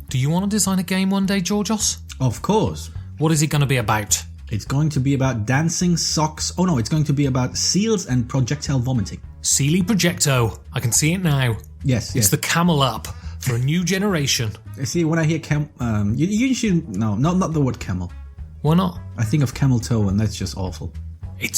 Do you want to design a game one day, Georgios? Of course. What is it going to be about? It's going to be about dancing socks. Oh no, it's going to be about seals and projectile vomiting. Sealy Projecto. I can see it now. Yes. It's the camel up for a new generation. See, when I hear you should... No, not the word camel. Why not? I think of camel toe, and that's just awful.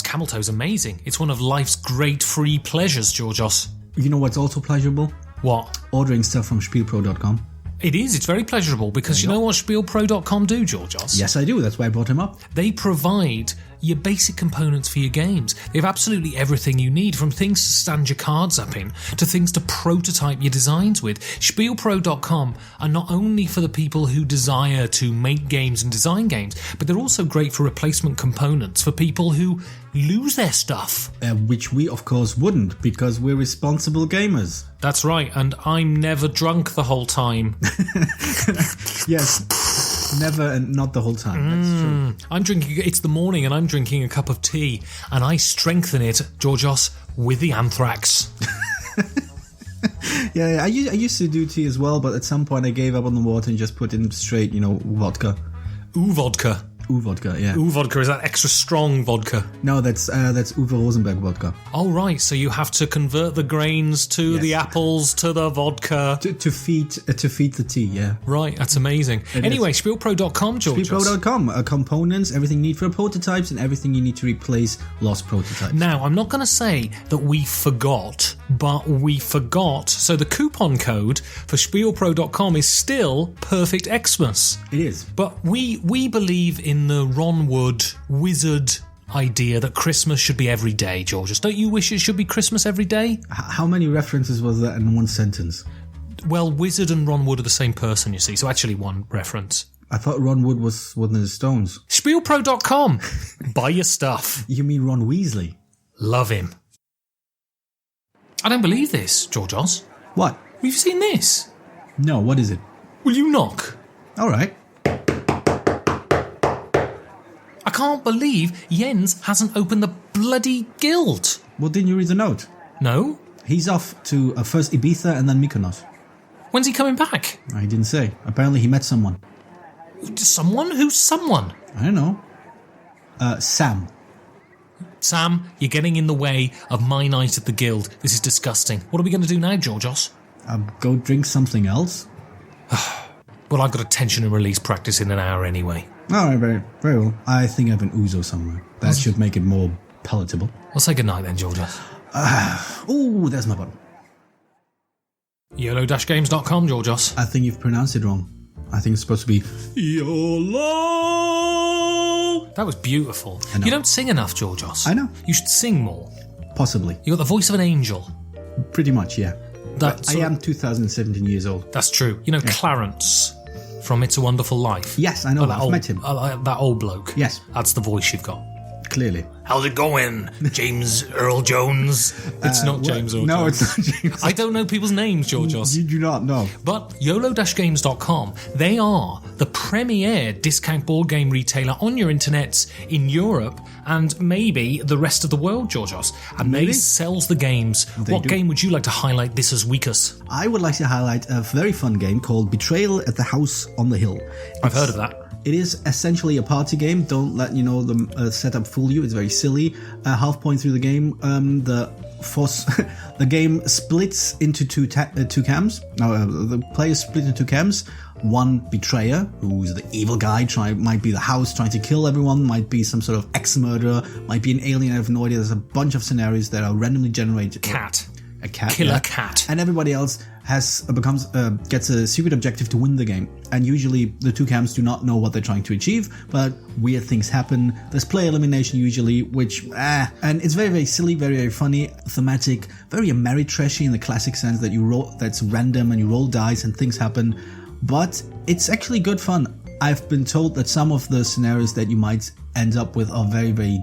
Camel toe's amazing. It's one of life's great free pleasures, Georgios. You know what's also pleasurable? What? Ordering stuff from spielpro.com. It is. It's very pleasurable, because you know what spielpro.com do, Georgios? Yes, I do. That's why I brought him up. They provide your basic components for your games. They have absolutely everything you need, from things to stand your cards up in to things to prototype your designs with. Spielpro.com are not only for the people who desire to make games and design games, but they're also great for replacement components for people who lose their stuff. Which we, of course, wouldn't, because we're responsible gamers. That's right, and I'm never drunk the whole time. Yes. Never, and not the whole time. That's true. I'm drinking, it's the morning, and I'm drinking a cup of tea, and I strengthen it, Georgios, with the anthrax. Yeah, I used to do tea as well, but at some point I gave up on the water and just put in straight, vodka. Ooh, vodka. Ooh, vodka, yeah. Ooh, vodka, is that extra strong vodka? No, that's Uwe Rosenberg vodka. Oh, right, so you have to convert the grains to the apples to the vodka. To feed the tea, yeah. Right, that's amazing. Anyway, spielpro.com, George. Spielpro.com, components, everything you need for prototypes, and everything you need to replace lost prototypes. Now, I'm not going to say that we forgot, but we forgot. So the coupon code for spielpro.com is still Perfect Xmas. It is. But we believe in the Ron Wood wizard idea that Christmas should be every day, Georges. Don't you wish it should be Christmas every day? How many references was that in one sentence? Well, Wizard and Ron Wood are the same person, you see, so actually one reference. I thought Ron Wood was one of the Stones. Spielpro.com. Buy your stuff. You mean Ron Weasley? Love him. I don't believe this, Georgios. What? We've seen this. No, what is it? Will you knock? All right. I can't believe Jens hasn't opened the bloody guild. Well, didn't you read the note? No. He's off to first Ibiza and then Mykonos. When's he coming back? I didn't say. Apparently he met someone. Someone? Who's someone? I don't know. Sam. Sam, you're getting in the way of my night at the guild. This is disgusting. What are we going to do now, Georgios? Go drink something else? Well, I've got a tension and release practice in an hour anyway. All right, very, very well. I think I have an ouzo somewhere. That should make it more palatable. I'll say goodnight then, Georgios. Ooh, there's my button. YOLO-games.com, Georgios. I think you've pronounced it wrong. I think it's supposed to be YOLO. That was beautiful. You don't sing enough, Georgios. I know. You should sing more. Possibly. You got the voice of an angel. Pretty much, yeah. I am 2017 years old. That's true. You know Clarence from It's a Wonderful Life? Yes, I know. I've met him. That old bloke. Yes. That's the voice you've got. Clearly. How's it going, James Earl Jones? It's not James Earl Jones. No, it's not James. I don't know people's names, Georgios. You do not know. But YOLO-games.com, they are the premier discount board game retailer on your internets in Europe and maybe the rest of the world, Georgios. And Maybe. they sells the games. What game would you like to highlight this week's? I would like to highlight a very fun game called Betrayal at the House on the Hill. I've heard of that. It is essentially a party game. Don't let the setup fool you. It's very silly. Half point through the game, the game splits into two camps. Now the players split into two camps. One betrayer, who's the evil guy, might be the house trying to kill everyone, might be some sort of ex-murderer, might be an alien. I have no idea. There's a bunch of scenarios that are randomly generated. A cat, killer cat, and everybody else gets a secret objective to win the game. And usually the two camps do not know what they're trying to achieve, but weird things happen. There's player elimination usually, which and it's very, very silly, very, very funny, thematic, very Ameritrashy in the classic sense that you roll, that's random and you roll dice and things happen. But it's actually good fun. I've been told that some of the scenarios that you might end up with are very, very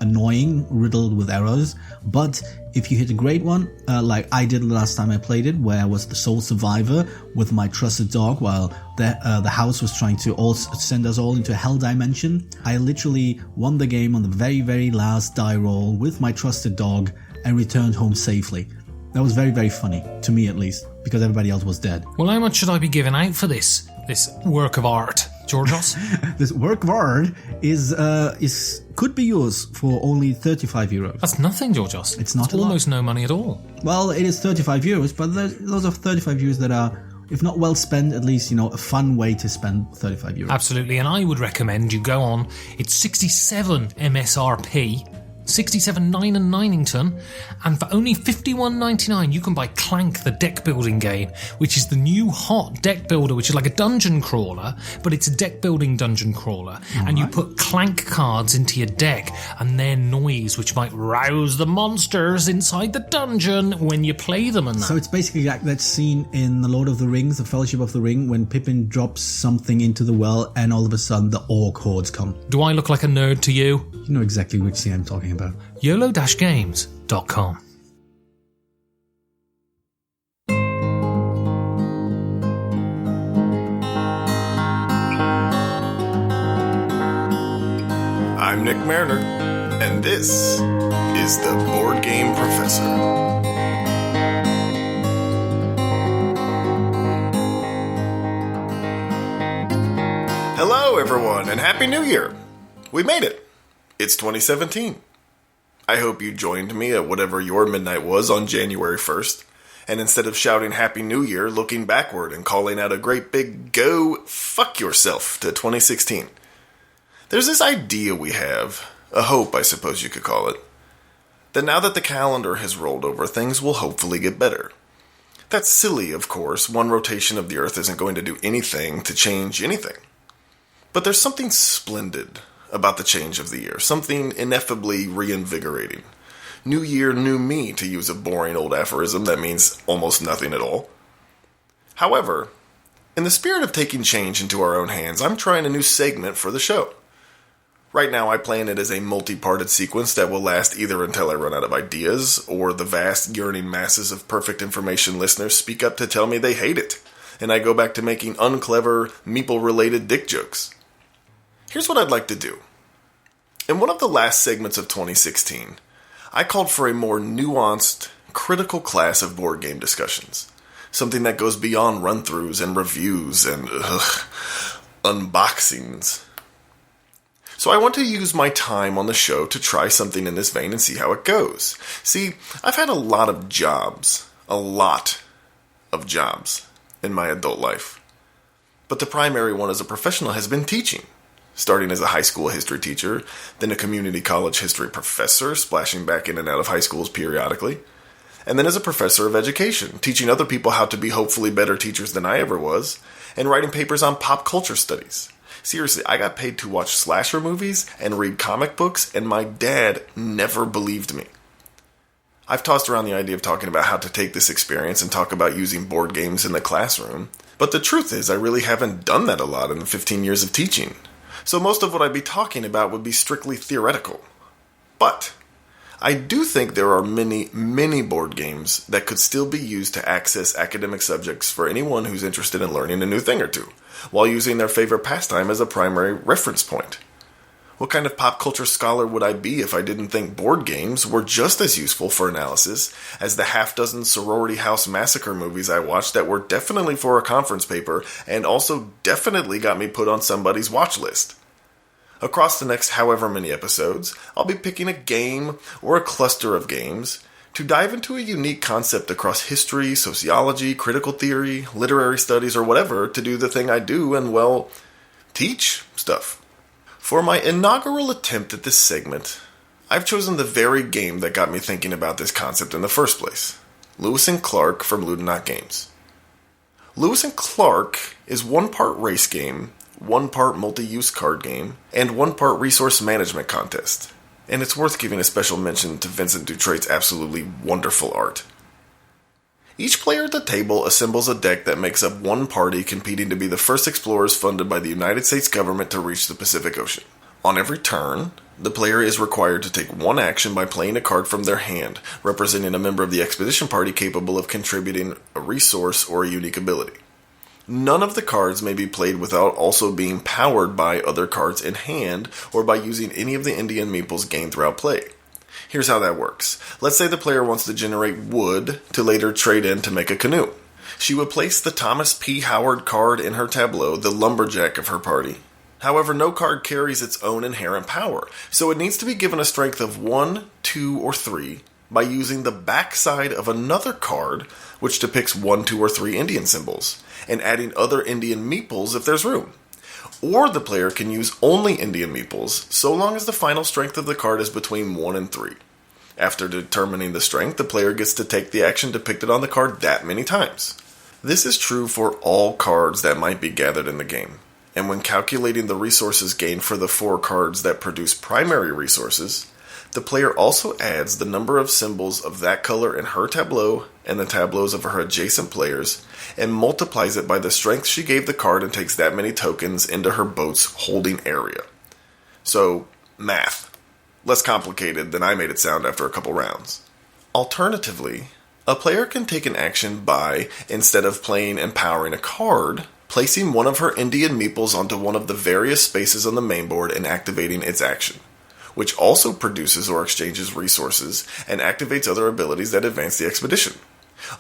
annoying, riddled with errors. But if you hit a great one, like I did last time I played it, where I was the sole survivor with my trusted dog while the house was trying to also send us all into a hell dimension, I literally won the game on the very, very last die roll with my trusted dog and returned home safely. That was very, very funny, to me at least, because everybody else was dead. Well, how much should I be giving out for this work of art, Georgios? This work of art could be yours for only 35 euros. That's nothing, Georgios. It's not almost no money at all. Well, it is 35 euros, but there's lots of 35 euros that are, if not well spent, at least, a fun way to spend 35 euros. Absolutely, and I would recommend you go on. It's 67 MSRP. 67.9 and Ninington, and for only $51.99 you can buy Clank, the deck building game, which is the new hot deck builder, which is like a dungeon crawler, but it's a deck building dungeon crawler. And you put Clank cards into your deck and their noise, which might rouse the monsters inside the dungeon when you play them and that. So it's basically like that scene in The Lord of the Rings, The Fellowship of the Ring, when Pippin drops something into the well and all of a sudden the orc hordes come. Do I look like a nerd to you? You know exactly which scene I'm talking about. YOLO-games.com. I'm Nick Mariner, and this is the Boardgame Professor. Hello, everyone, and Happy New Year! We made it! It's 2017. I hope you joined me at whatever your midnight was on January 1st, and instead of shouting Happy New Year, looking backward and calling out a great big go fuck yourself to 2016. There's this idea we have, a hope I suppose you could call it, that now that the calendar has rolled over, things will hopefully get better. That's silly, of course. One rotation of the Earth isn't going to do anything to change anything. But there's something splendid about the change of the year, something ineffably reinvigorating. New year, new me, to use a boring old aphorism that means almost nothing at all. However, in the spirit of taking change into our own hands, I'm trying a new segment for the show. Right now, I plan it as a multi-parted sequence that will last either until I run out of ideas, or the vast, yearning masses of perfect information listeners speak up to tell me they hate it, and I go back to making unclever, meeple-related dick jokes. Here's what I'd like to do. In one of the last segments of 2016, I called for a more nuanced, critical class of board game discussions. Something that goes beyond run-throughs and reviews and unboxings. So I want to use my time on the show to try something in this vein and see how it goes. See, I've had a lot of jobs in my adult life. But the primary one as a professional has been teaching. Starting as a high school history teacher, then a community college history professor, splashing back in and out of high schools periodically, and then as a professor of education, teaching other people how to be hopefully better teachers than I ever was, and writing papers on pop culture studies. Seriously, I got paid to watch slasher movies and read comic books, and my dad never believed me. I've tossed around the idea of talking about how to take this experience and talk about using board games in the classroom, but the truth is I really haven't done that a lot in the 15 years of teaching. So most of what I'd be talking about would be strictly theoretical. But I do think there are many, many board games that could still be used to access academic subjects for anyone who's interested in learning a new thing or two, while using their favorite pastime as a primary reference point. What kind of pop culture scholar would I be if I didn't think board games were just as useful for analysis as the half-dozen sorority house massacre movies I watched that were definitely for a conference paper and also definitely got me put on somebody's watch list? Across the next however many episodes, I'll be picking a game or a cluster of games to dive into a unique concept across history, sociology, critical theory, literary studies, or whatever to do the thing I do and, well, teach stuff. For my inaugural attempt at this segment, I've chosen the very game that got me thinking about this concept in the first place. Lewis and Clark from Ludonot Games. Lewis and Clark is one part race game, one part multi-use card game, and one part resource management contest. And it's worth giving a special mention to Vincent Dutrait's absolutely wonderful art. Each player at the table assembles a deck that makes up one party competing to be the first explorers funded by the United States government to reach the Pacific Ocean. On every turn, the player is required to take one action by playing a card from their hand, representing a member of the expedition party capable of contributing a resource or a unique ability. None of the cards may be played without also being powered by other cards in hand or by using any of the Indian meeples gained throughout play. Here's how that works. Let's say the player wants to generate wood to later trade in to make a canoe. She would place the Thomas P. Howard card in her tableau, the lumberjack of her party. However, no card carries its own inherent power, so it needs to be given a strength of 1, 2, or 3 by using the backside of another card, which depicts 1, 2, or 3 Indian symbols, and adding other Indian meeples if there's room. Or the player can use only Indian meeples, so long as the final strength of the card is between 1 and 3. After determining the strength, the player gets to take the action depicted on the card that many times. This is true for all cards that might be gathered in the game. And when calculating the resources gained for the 4 cards that produce primary resources, the player also adds the number of symbols of that color in her tableau and the tableaus of her adjacent players, and multiplies it by the strength she gave the card and takes that many tokens into her boat's holding area. So, math. Less complicated than I made it sound after a couple rounds. Alternatively, a player can take an action by, instead of playing and powering a card, placing one of her Indian meeples onto one of the various spaces on the main board and activating its action, which also produces or exchanges resources and activates other abilities that advance the expedition.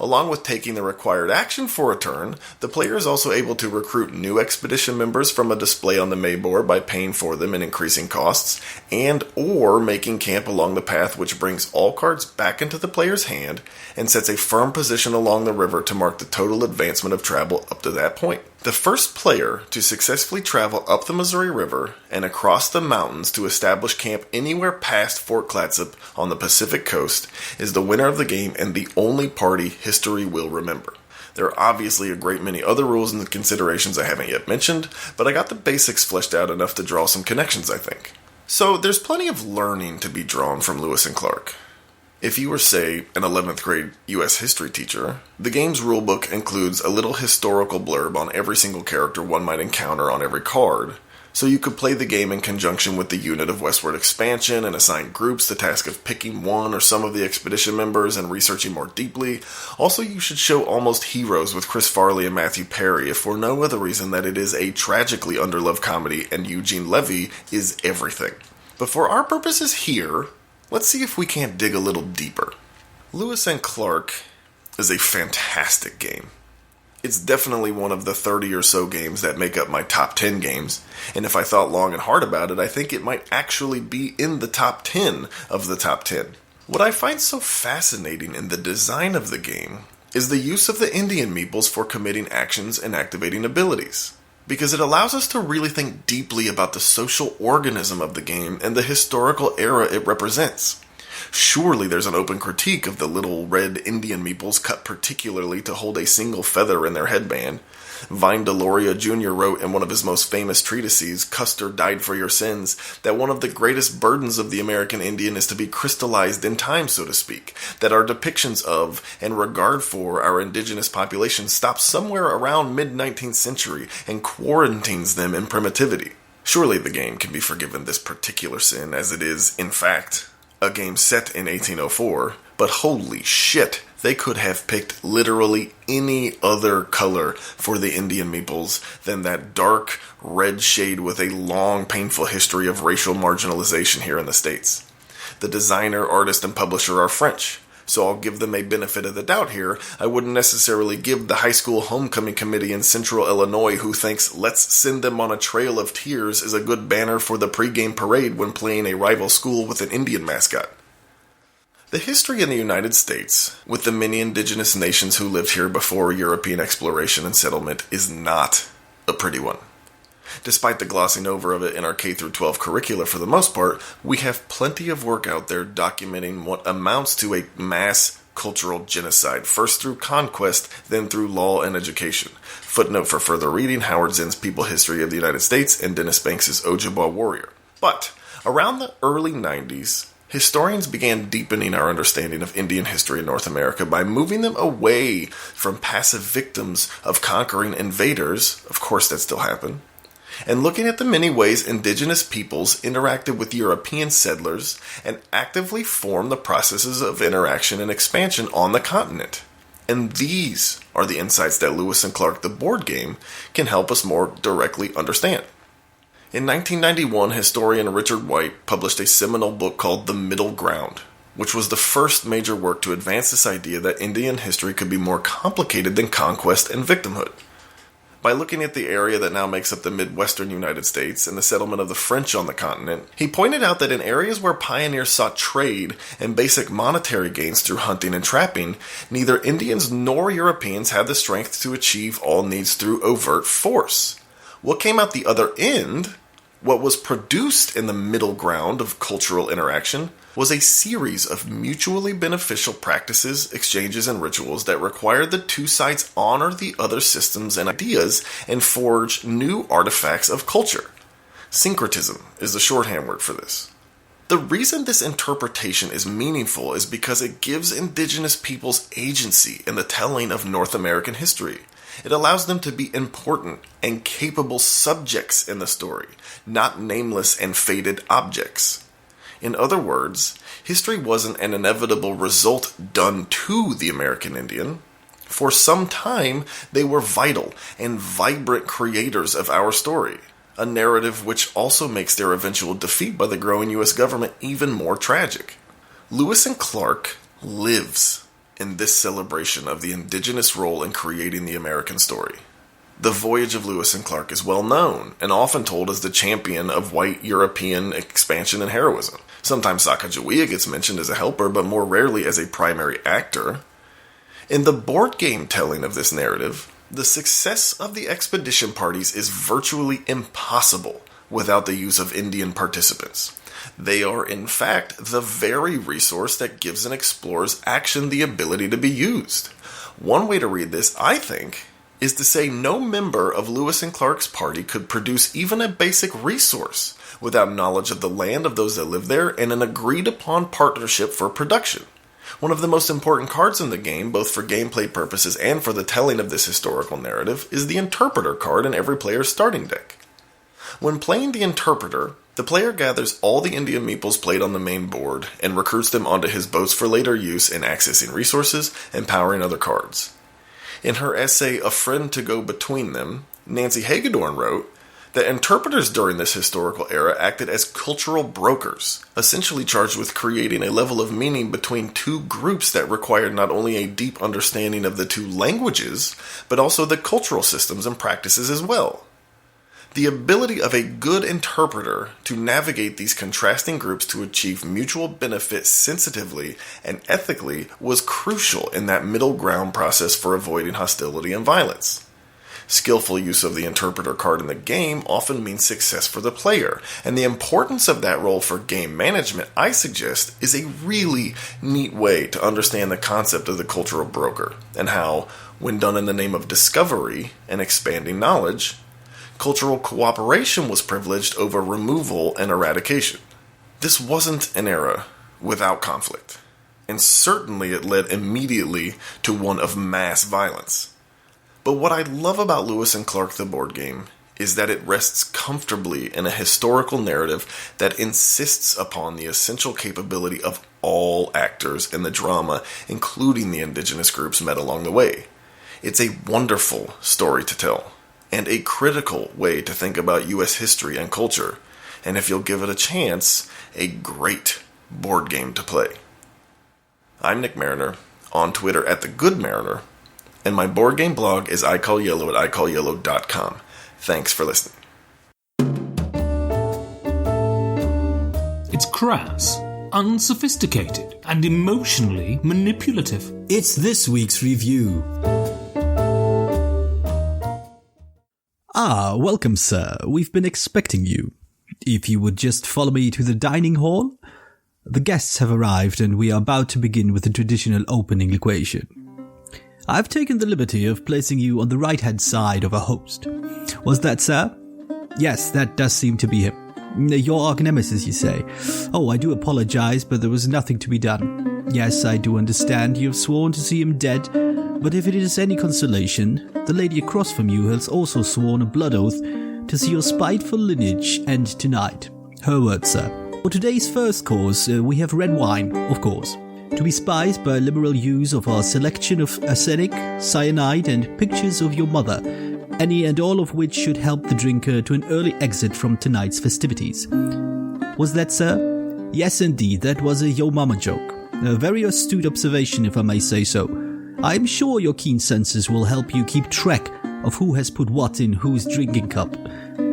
Along with taking the required action for a turn, the player is also able to recruit new expedition members from a display on the main board by paying for them and increasing costs, and or making camp along the path, which brings all cards back into the player's hand and sets a firm position along the river to mark the total advancement of travel up to that point. The first player to successfully travel up the Missouri River and across the mountains to establish camp anywhere past Fort Clatsop on the Pacific coast is the winner of the game and the only party history will remember. There are obviously a great many other rules and considerations I haven't yet mentioned, but I got the basics fleshed out enough to draw some connections, I think. So there's plenty of learning to be drawn from Lewis and Clark. If you were, say, an 11th grade U.S. history teacher, the game's rulebook includes a little historical blurb on every single character one might encounter on every card, so you could play the game in conjunction with the unit of westward expansion and assign groups the task of picking one or some of the expedition members and researching more deeply. Also, you should show Almost Heroes with Chris Farley and Matthew Perry, if for no other reason that it is a tragically underloved comedy and Eugene Levy is everything. But for our purposes here, let's see if we can't dig a little deeper. Lewis and Clark is a fantastic game. It's definitely one of the 30 or so games that make up my top 10 games, and if I thought long and hard about it, I think it might actually be in the top 10 of the top 10. What I find so fascinating in the design of the game is the use of the Indian meeples for committing actions and activating abilities, because it allows us to really think deeply about the social organism of the game and the historical era it represents. Surely there's an open critique of the little red Indian meeples cut particularly to hold a single feather in their headband. Vine Deloria Jr. wrote in one of his most famous treatises, Custer Died for Your Sins, that one of the greatest burdens of the American Indian is to be crystallized in time, so to speak, that our depictions of and regard for our indigenous population stops somewhere around mid-19th century and quarantines them in primitivity. Surely the game can be forgiven this particular sin, as it is, in fact, a game set in 1804, but holy shit, they could have picked literally any other color for the Indian meeples than that dark red shade with a long, painful history of racial marginalization here in the States. The designer, artist, and publisher are French, so I'll give them a benefit of the doubt here. I wouldn't necessarily give the high school homecoming committee in central Illinois who thinks let's send them on a trail of tears is a good banner for the pregame parade when playing a rival school with an Indian mascot. The history in the United States, with the many indigenous nations who lived here before European exploration and settlement, is not a pretty one. Despite the glossing over of it in our K-12 curricula for the most part, we have plenty of work out there documenting what amounts to a mass cultural genocide, first through conquest, then through law and education. Footnote for further reading, Howard Zinn's People History of the United States and Dennis Banks' Ojibwa Warrior. But around the early 90s, historians began deepening our understanding of Indian history in North America by moving them away from passive victims of conquering invaders, of course that still happened, and looking at the many ways indigenous peoples interacted with European settlers and actively formed the processes of interaction and expansion on the continent. And these are the insights that Lewis and Clark, the board game, can help us more directly understand. In 1991, historian Richard White published a seminal book called The Middle Ground, which was the first major work to advance this idea that Indian history could be more complicated than conquest and victimhood. By looking at the area that now makes up the Midwestern United States and the settlement of the French on the continent, he pointed out that in areas where pioneers sought trade and basic monetary gains through hunting and trapping, neither Indians nor Europeans had the strength to achieve all needs through overt force. What came out the other end, what was produced in the middle ground of cultural interaction, was a series of mutually beneficial practices, exchanges, and rituals that required the two sides honor the other systems and ideas and forge new artifacts of culture. Syncretism is the shorthand word for this. The reason this interpretation is meaningful is because it gives indigenous peoples agency in the telling of North American history. It allows them to be important and capable subjects in the story, not nameless and fated objects. In other words, history wasn't an inevitable result done to the American Indian. For some time, they were vital and vibrant creators of our story, a narrative which also makes their eventual defeat by the growing U.S. government even more tragic. Lewis and Clark lives in this celebration of the indigenous role in creating the American story. The voyage of Lewis and Clark is well known and often told as the champion of white European expansion and heroism. Sometimes Sacagawea gets mentioned as a helper, but more rarely as a primary actor. In the board game telling of this narrative, the success of the expedition parties is virtually impossible without the use of Indian participants. They are, in fact, the very resource that gives an explorer's action the ability to be used. One way to read this, I think, is to say no member of Lewis and Clark's party could produce even a basic resource without knowledge of the land of those that live there and an agreed-upon partnership for production. One of the most important cards in the game, both for gameplay purposes and for the telling of this historical narrative, is the Interpreter card in every player's starting deck. When playing the Interpreter, the player gathers all the Indian meeples played on the main board and recruits them onto his boats for later use in accessing resources and powering other cards. In her essay, A Friend to Go Between Them, Nancy Hagedorn wrote that interpreters during this historical era acted as cultural brokers, essentially charged with creating a level of meaning between two groups that required not only a deep understanding of the two languages, but also the cultural systems and practices as well. The ability of a good interpreter to navigate these contrasting groups to achieve mutual benefit sensitively and ethically was crucial in that middle ground process for avoiding hostility and violence. Skillful use of the interpreter card in the game often means success for the player, and the importance of that role for game management, I suggest, is a really neat way to understand the concept of the cultural broker, and how, when done in the name of discovery and expanding knowledge, cultural cooperation was privileged over removal and eradication. This wasn't an era without conflict, and certainly it led immediately to one of mass violence. But what I love about Lewis and Clark the board game is that it rests comfortably in a historical narrative that insists upon the essential capability of all actors in the drama, including the indigenous groups met along the way. It's a wonderful story to tell, and a critical way to think about U.S. history and culture, and if you'll give it a chance, a great board game to play. I'm Nick Mariner, on Twitter at The Good Mariner, and my board game blog is iCallYellow at iCallYellow.com. Thanks for listening. It's crass, unsophisticated, and emotionally manipulative. It's this week's review. Ah, welcome, sir. We've been expecting you. If you would just follow me to the dining hall. The guests have arrived, and we are about to begin with the traditional opening equation. I've taken the liberty of placing you on the right-hand side of a host. Was that, sir? Yes, that does seem to be him. Your arch-nemesis, you say? Oh, I do apologize, but there was nothing to be done. Yes, I do understand you have sworn to see him dead, but if it is any consolation, the lady across from you has also sworn a blood oath to see your spiteful lineage end tonight. Her words, sir. For today's first course, we have red wine, of course, to be spiced by liberal use of our selection of arsenic, cyanide, and pictures of your mother, any and all of which should help the drinker to an early exit from tonight's festivities. Was that, sir? Yes, indeed, that was a yo mama joke. A very astute observation, if I may say so. I am sure your keen senses will help you keep track of who has put what in whose drinking cup.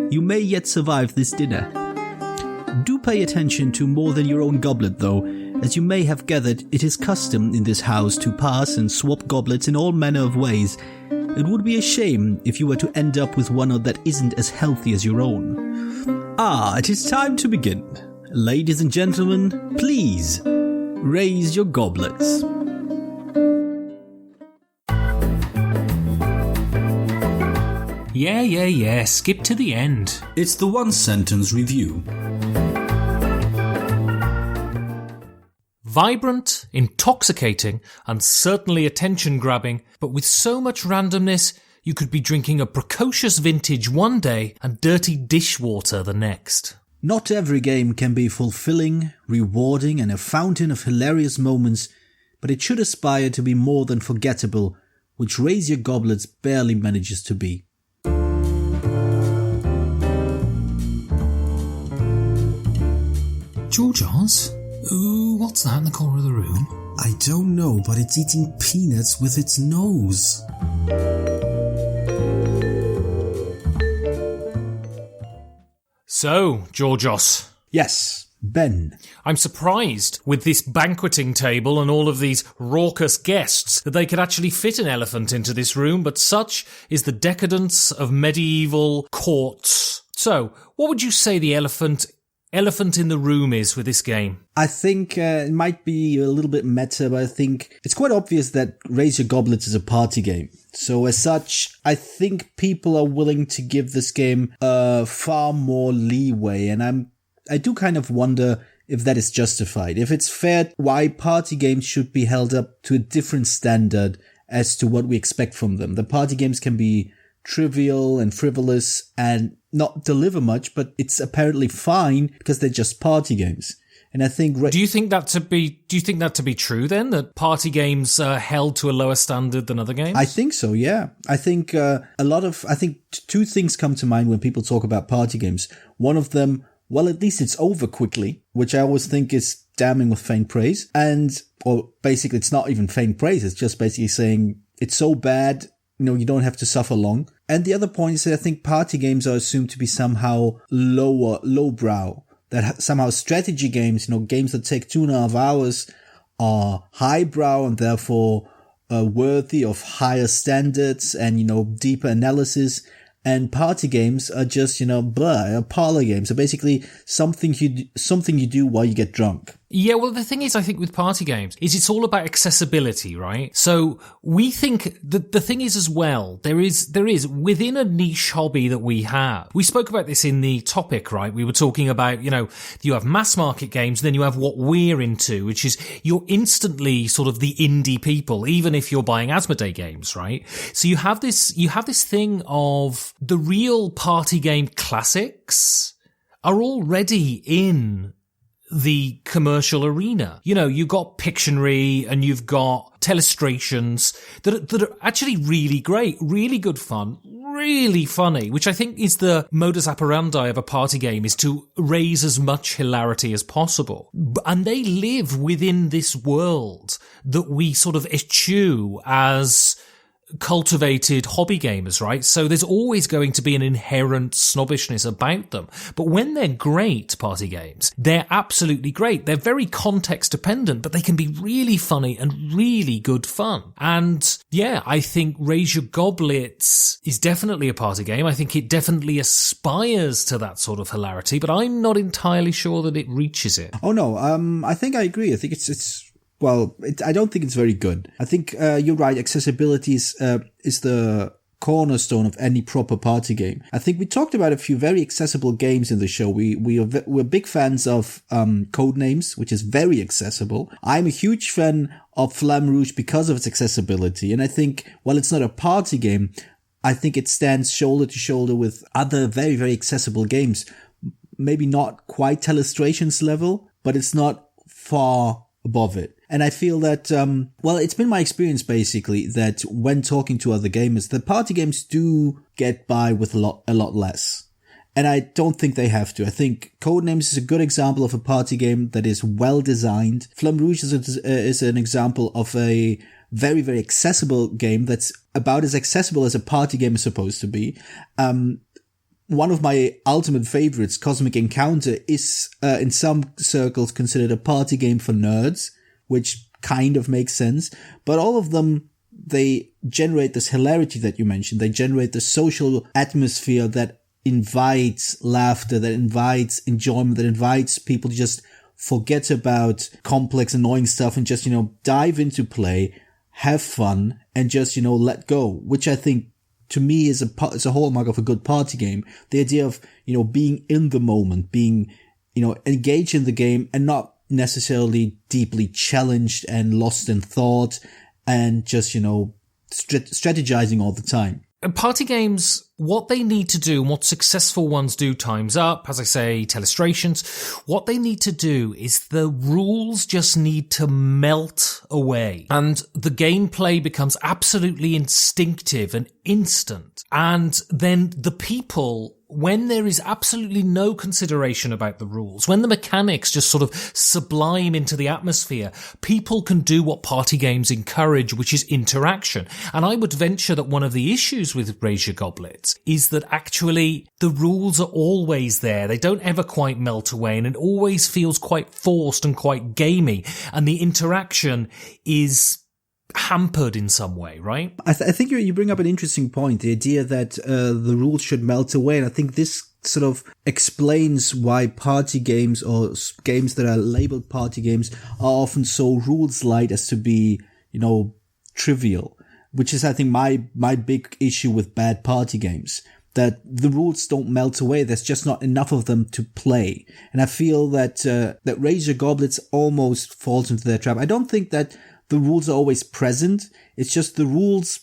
You may yet survive this dinner. Do pay attention to more than your own goblet, though. As you may have gathered, it is custom in this house to pass and swap goblets in all manner of ways. It would be a shame if you were to end up with one that isn't as healthy as your own. Ah, it is time to begin. Ladies and gentlemen, please, raise your goblets. Yeah, skip to the end. It's the one-sentence review. Vibrant, intoxicating, and certainly attention-grabbing, but with so much randomness, you could be drinking a precocious vintage one day and dirty dishwater the next. Not every game can be fulfilling, rewarding, and a fountain of hilarious moments, but it should aspire to be more than forgettable, which Raise Your Goblets barely manages to be. Georgios? Ooh, what's that in the corner of the room? I don't know, but it's eating peanuts with its nose. So, Georgios. Yes, Ben. I'm surprised with this banqueting table and all of these raucous guests that they could actually fit an elephant into this room, but such is the decadence of medieval courts. So, what would you say the elephant in the room is with this game? I think it might be a little bit meta, but I think it's quite obvious that Raise Your Goblets is a party game. So as such, I think people are willing to give this game far more leeway, and I do kind of wonder if that is justified. If it's fair, why party games should be held up to a different standard as to what we expect from them. The party games can be trivial and frivolous and not deliver much, but it's apparently fine because they're just party games. And I think do you think that to be true then, that party games are held to a lower standard than other games? I think so, yeah. I think two things come to mind when people talk about party games. One of them, well, at least it's over quickly, which I always think is damning with faint praise. Or basically it's not even faint praise, it's just basically saying it's so bad, you don't have to suffer long. And the other point is that I think party games are assumed to be somehow lowbrow. That somehow strategy games, games that take 2.5 hours are highbrow and therefore worthy of higher standards and, deeper analysis. And party games are just, parlor games. So basically something you do while you get drunk. Yeah, well, the thing is, I think with party games is it's all about accessibility, right? So we think that the thing is as well, there is within a niche hobby that we have. We spoke about this in the topic, right? We were talking about, you have mass market games, and then you have what we're into, which is you're instantly sort of the indie people, even if you're buying Asmodee games, right? So you have this thing of the real party game classics are already in the commercial arena. You've got Pictionary and you've got Telestrations that are actually really great, really good fun, really funny, which I think is the modus operandi of a party game, is to raise as much hilarity as possible. And they live within this world that we sort of eschew as cultivated hobby gamers, right? So there's always going to be an inherent snobbishness about them. But when they're great party games, they're absolutely great. They're very context dependent, but they can be really funny and really good fun. And yeah, I think Raise Your Goblets is definitely a party game. I think it definitely aspires to that sort of hilarity, but I'm not entirely sure that it reaches it. Oh no, I think I agree. I think I don't think it's very good. I think you're right. Accessibility is the cornerstone of any proper party game. I think we talked about a few very accessible games in the show. We're big fans of Codenames, which is very accessible. I'm a huge fan of Flamme Rouge because of its accessibility. And I think while it's not a party game, I think it stands shoulder to shoulder with other very, very accessible games. Maybe not quite Telestrations level, but it's not far above it. And I feel that, it's been my experience basically that when talking to other gamers, the party games do get by with a lot less. And I don't think they have to. I think Codenames is a good example of a party game that is well designed. Flamme Rouge is an example of a very, very accessible game that's about as accessible as a party game is supposed to be. One of my ultimate favorites, Cosmic Encounter, is in some circles considered a party game for nerds, which kind of makes sense. But all of them, they generate this hilarity that you mentioned. They generate the social atmosphere that invites laughter, that invites enjoyment, that invites people to just forget about complex, annoying stuff and just, dive into play, have fun, and just, let go, which I think to me is a hallmark of a good party game. The idea of, being in the moment, being, engaged in the game and not necessarily deeply challenged and lost in thought and just, strategizing all the time. Party games, what they need to do, and what successful ones do, Time's Up, as I say, Telestrations, what they need to do is the rules just need to melt away. And the gameplay becomes absolutely instinctive and instant. And then the people, when there is absolutely no consideration about the rules, when the mechanics just sort of sublime into the atmosphere, people can do what party games encourage, which is interaction. And I would venture that one of the issues with Raise Your Goblets is that actually the rules are always there. They don't ever quite melt away, and it always feels quite forced and quite gamey. And the interaction is hampered in some way, right? I think you bring up an interesting point, the idea that the rules should melt away. And I think this sort of explains why party games or games that are labeled party games are often so rules light as to be, trivial, which is, I think, my big issue with bad party games, that the rules don't melt away. There's just not enough of them to play. And I feel that that Raise Your Goblets almost falls into that trap. I don't think that the rules are always present. It's just the rules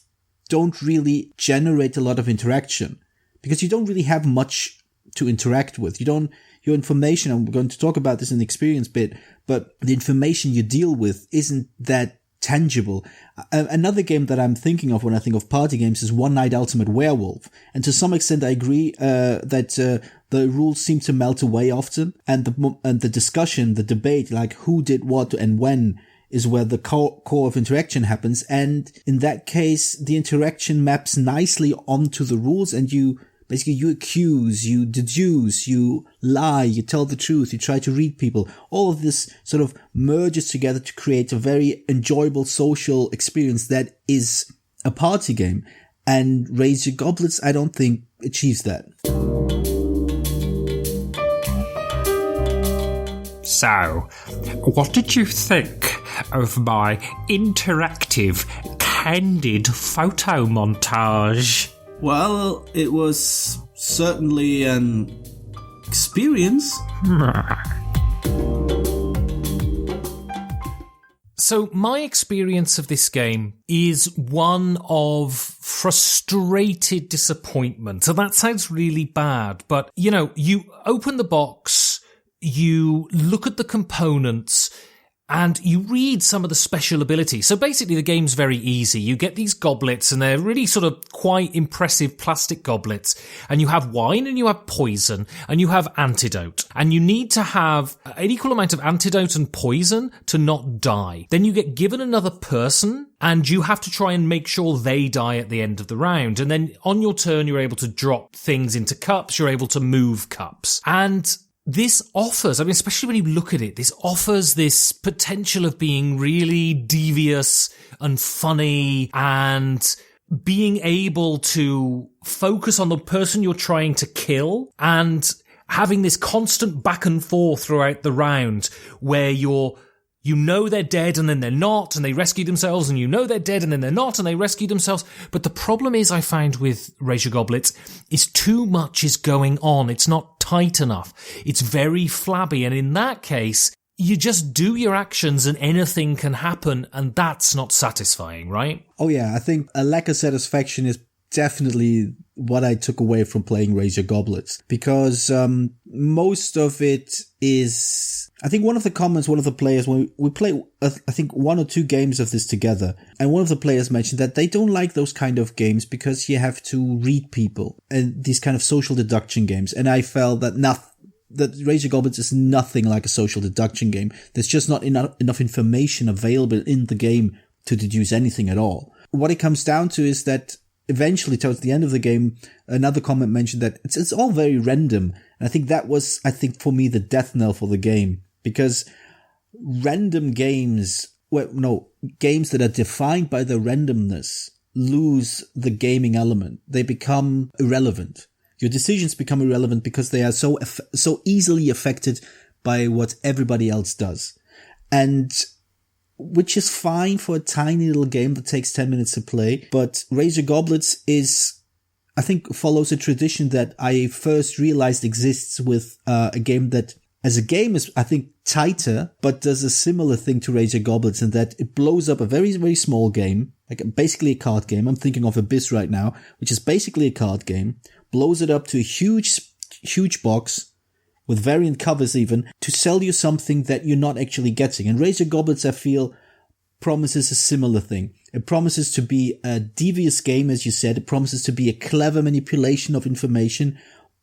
don't really generate a lot of interaction because you don't really have much to interact with. Your information, and we're going to talk about this in the experience bit, but the information you deal with isn't that tangible. Another game that I'm thinking of when I think of party games is One Night Ultimate Werewolf. And to some extent, I agree that the rules seem to melt away often. And the discussion, the debate, like who did what and when, is where the core of interaction happens. And in that case, the interaction maps nicely onto the rules, and you accuse, you deduce, you lie, you tell the truth, you try to read people. All of this sort of merges together to create a very enjoyable social experience that is a party game. And Raise Your Goblets, I don't think, achieves that. So, what did you think of my interactive, candid photo montage? Well, it was certainly an experience. So my experience of this game is one of frustrated disappointment. So that sounds really bad, but you open the box, you look at the components, and you read some of the special abilities. So basically the game's very easy. You get these goblets, and they're really sort of quite impressive plastic goblets. And you have wine, and you have poison, and you have antidote. And you need to have an equal amount of antidote and poison to not die. Then you get given another person, and you have to try and make sure they die at the end of the round. And then on your turn, you're able to drop things into cups. You're able to move cups. And this offers, especially when you look at it, this offers this potential of being really devious and funny and being able to focus on the person you're trying to kill and having this constant back and forth throughout the round where you know they're dead and then they're not, and they rescue themselves, and you know they're dead and then they're not, and they rescue themselves. But the problem is, I find with Raise Your Goblets, is too much is going on. It's not tight enough. It's very flabby. And in that case, you just do your actions and anything can happen, and that's not satisfying, right? Oh yeah, I think a lack of satisfaction is definitely what I took away from playing Raise Your Goblets, because most of it is, I think one of the comments, one of the players, when we play, I think 1 or 2 games of this together, and one of the players mentioned that they don't like those kind of games because you have to read people and these kind of social deduction games. And I felt that that Raise Your Goblets is nothing like a social deduction game. There's just not enough information available in the game to deduce anything at all. What it comes down to is that eventually, towards the end of the game, another comment mentioned that it's all very random. And I think that was, for me, the death knell for the game. Because random games, games that are defined by their randomness lose the gaming element. They become irrelevant. Your decisions become irrelevant because they are so easily affected by what everybody else does. And which is fine for a tiny little game that takes 10 minutes to play. But Raise Your Goblets follows a tradition that I first realized exists with a game that, as a game, is, I think, tighter, but does a similar thing to Raise Your Goblets in that it blows up a very, very small game, like basically a card game. I'm thinking of Abyss right now, which is basically a card game, blows it up to a huge box, with variant covers even, to sell you something that you're not actually getting. And Raise Your Goblets, I feel, promises a similar thing. It promises to be a devious game, as you said. It promises to be a clever manipulation of information,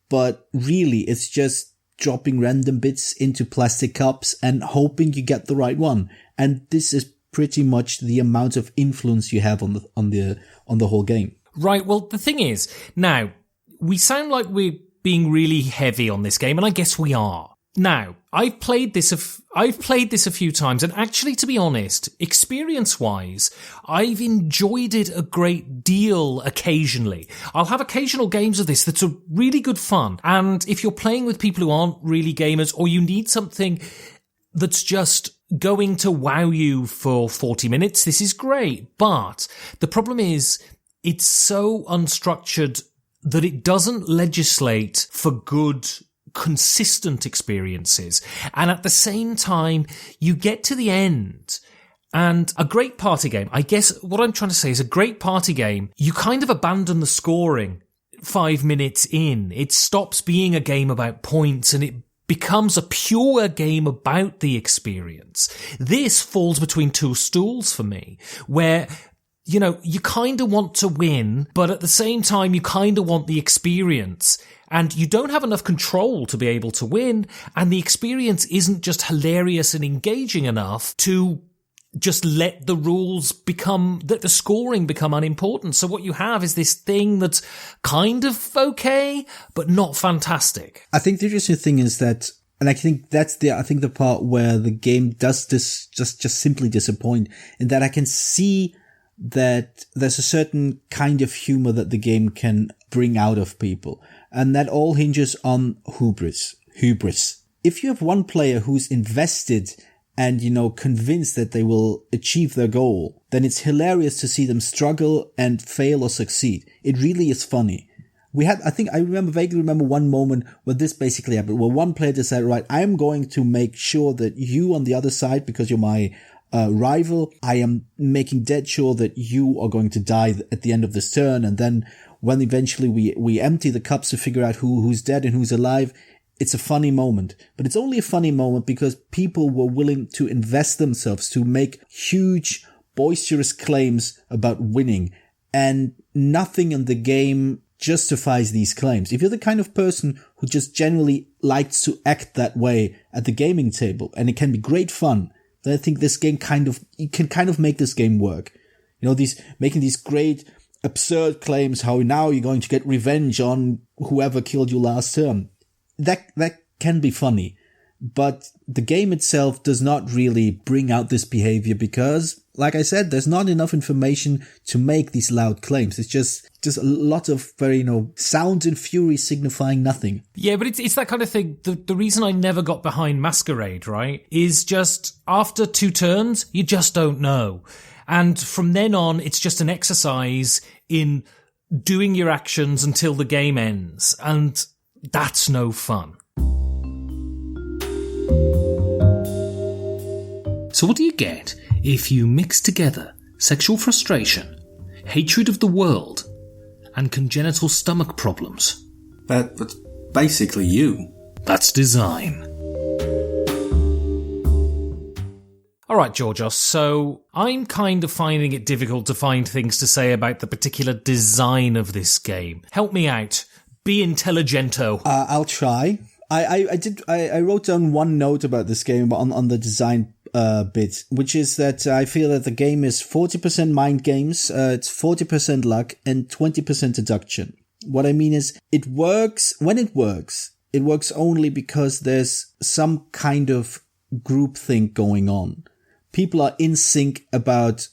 but really it's just dropping random bits into plastic cups and hoping you get the right one. And this is pretty much the amount of influence you have on the whole game. Right, well, the thing is, now, we sound like we're being really heavy on this game, and I guess we are. Now, I've played this a few times, and actually, to be honest, experience-wise, I've enjoyed it a great deal occasionally. I'll have occasional games of this that's a really good fun, and if you're playing with people who aren't really gamers, or you need something that's just going to wow you for 40 minutes, this is great. But the problem is, it's so unstructured that it doesn't legislate for good, consistent experiences. And at the same time, you get to the end, and a great party game, I guess what I'm trying to say is a great party game, you kind of abandon the scoring 5 minutes in. It stops being a game about points and it becomes a pure game about the experience. This falls between two stools for me, where you kind of want to win, but at the same time, you kind of want the experience. And you don't have enough control to be able to win, and the experience isn't just hilarious and engaging enough to just let the rules the scoring become unimportant. So what you have is this thing that's kind of okay, but not fantastic. I think the interesting thing is that, and I think that's the part where the game does this just simply disappoint, in that I can see that there's a certain kind of humor that the game can bring out of people. And that all hinges on hubris. If you have one player who's invested and, convinced that they will achieve their goal, then it's hilarious to see them struggle and fail or succeed. It really is funny. I vaguely remember one moment where this basically happened, where one player decided, right, I'm going to make sure that you on the other side, because you're my rival, I am making dead sure that you are going to die at the end of this turn. And then when eventually we empty the cups to figure out who's dead and who's alive, it's a funny moment. But it's only a funny moment because people were willing to invest themselves to make huge, boisterous claims about winning. And nothing in the game justifies these claims. If you're the kind of person who just generally likes to act that way at the gaming table, and it can be great fun, then I think this game you can make this game work. Making these great, absurd claims, how now you're going to get revenge on whoever killed you last term. That can be funny. But the game itself does not really bring out this behavior because, like I said, there's not enough information to make these loud claims. It's just a lot of very, sound and fury signifying nothing. Yeah, but it's that kind of thing. The reason I never got behind Masquerade, right, is just after 2 turns, you just don't know. And from then on, it's just an exercise in doing your actions until the game ends. And that's no fun. So what do you get if you mix together sexual frustration, hatred of the world, and congenital stomach problems. But basically you. That's design. Alright, Georgios, so I'm kind of finding it difficult to find things to say about the particular design of this game. Help me out. Be intelligento. I'll try. I wrote down one note about this game on the design bit, which is that I feel that the game is 40% mind games, it's 40% luck, and 20% deduction. What I mean is, it works only because there's some kind of groupthink going on. People are in sync about,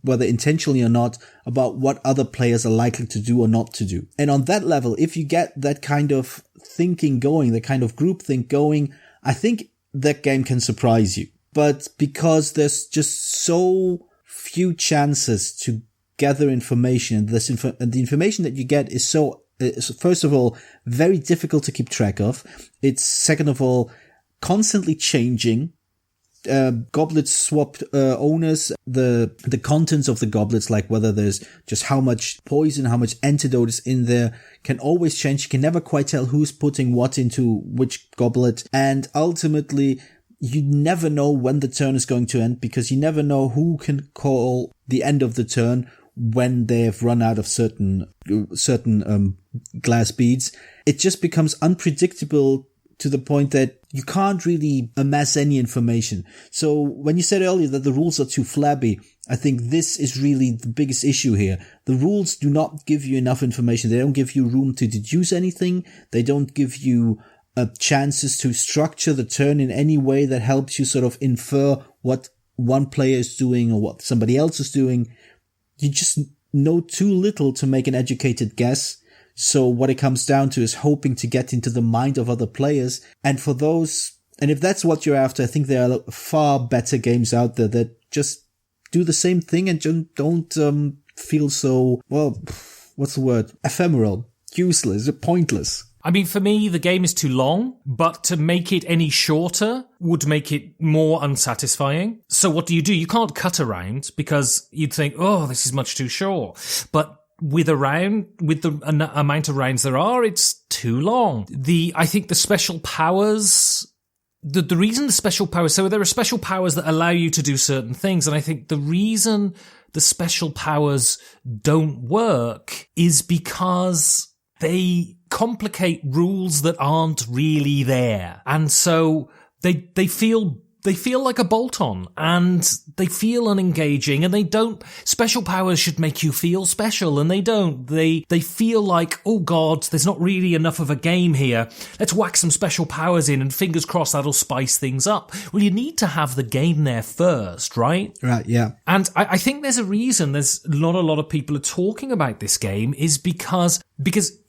whether intentionally or not, about what other players are likely to do or not to do. And on that level, if you get that kind of thinking going, the kind of groupthink going, I think that game can surprise you. But because there's just so few chances to gather information, and the information that you get is first of all, very difficult to keep track of. It's, second of all, constantly changing. Goblets swap owners. The contents of the goblets, like whether there's just how much poison, how much antidote is in there, can always change. You can never quite tell who's putting what into which goblet. And ultimately, you never know when the turn is going to end, because you never know who can call the end of the turn when they have run out of certain glass beads. It just becomes unpredictable to the point that you can't really amass any information. So when you said earlier that the rules are too flabby, I think this is really the biggest issue here. The rules do not give you enough information. They don't give you room to deduce anything. They don't give you chances to structure the turn in any way that helps you sort of infer what one player is doing or what somebody else is doing. You just know too little to make an educated guess. So what it comes down to is hoping to get into the mind of other players. And for those, and if that's what you're after, I think there are far better games out there that just do the same thing and don't feel so, well, what's the word? Ephemeral, useless, pointless. I mean, for me, the game is too long, but to make it any shorter would make it more unsatisfying. So what do? You can't cut around because you'd think, oh, this is much too short. But with the amount of rounds there are, it's too long. I think the special powers, the reason the special powers, so there are special powers that allow you to do certain things, and I think the reason the special powers don't work is because they complicate rules that aren't really there. And so they feel like a bolt-on, and they feel unengaging, and they don't. Special powers should make you feel special, and they don't. They feel like, oh God, there's not really enough of a game here. Let's whack some special powers in, and fingers crossed that'll spice things up. Well, you need to have the game there first, right? Right, yeah. And I think there's a reason there's not a lot of people are talking about this game, is because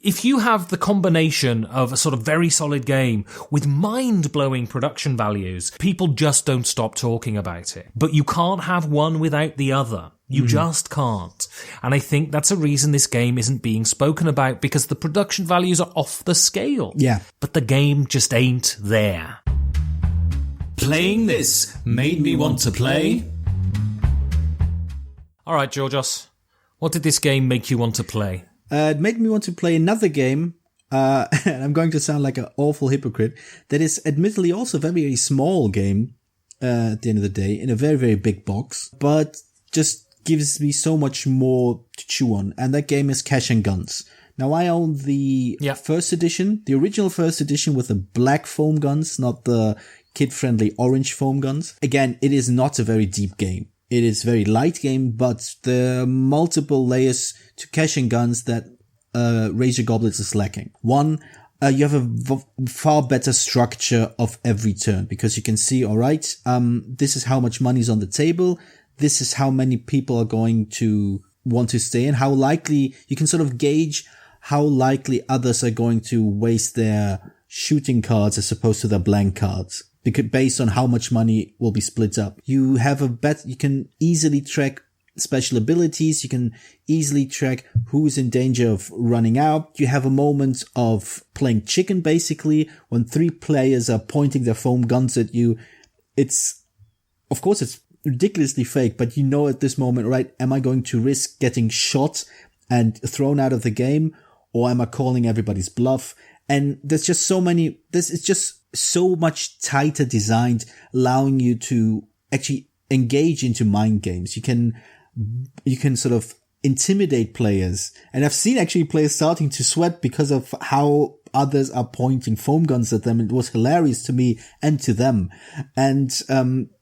if you have the combination of a sort of very solid game with mind-blowing production values, people just don't stop talking about it. But you can't have one without the other. You just can't. And I think that's a reason this game isn't being spoken about, because the production values are off the scale. Yeah. But the game just ain't there. Playing this made me want to play. All right, Georgios, what did this game make you want to play? It made me want to play another game, and I'm going to sound like an awful hypocrite, that is admittedly also a very, very small game at the end of the day, in a very, very big box, but just gives me so much more to chew on, and that game is Cash and Guns. Now, I own the first edition, the original first edition with the black foam guns, not the kid-friendly orange foam guns. Again, it is not a very deep game. It is a very light game, but there are multiple layers to Cash and Guns that Raise Your Goblets is lacking. One, you have a far better structure of every turn, because you can see, all right, this is how much money is on the table. This is how many people are going to want to stay in. How likely, you can sort of gauge how likely others are going to waste their shooting cards as opposed to their blank cards, because based on how much money will be split up. You have you can easily track special abilities. You can easily track who is in danger of running out. You have a moment of playing chicken, basically, when 3 players are pointing their foam guns at you. Of course, it's ridiculously fake, but you know at this moment, right, am I going to risk getting shot and thrown out of the game, or am I calling everybody's bluff? And there's just it's just so much tighter designed, allowing you to actually engage into mind games. You can sort of intimidate players. And I've seen actually players starting to sweat because of how others are pointing foam guns at them. It was hilarious to me and to them. And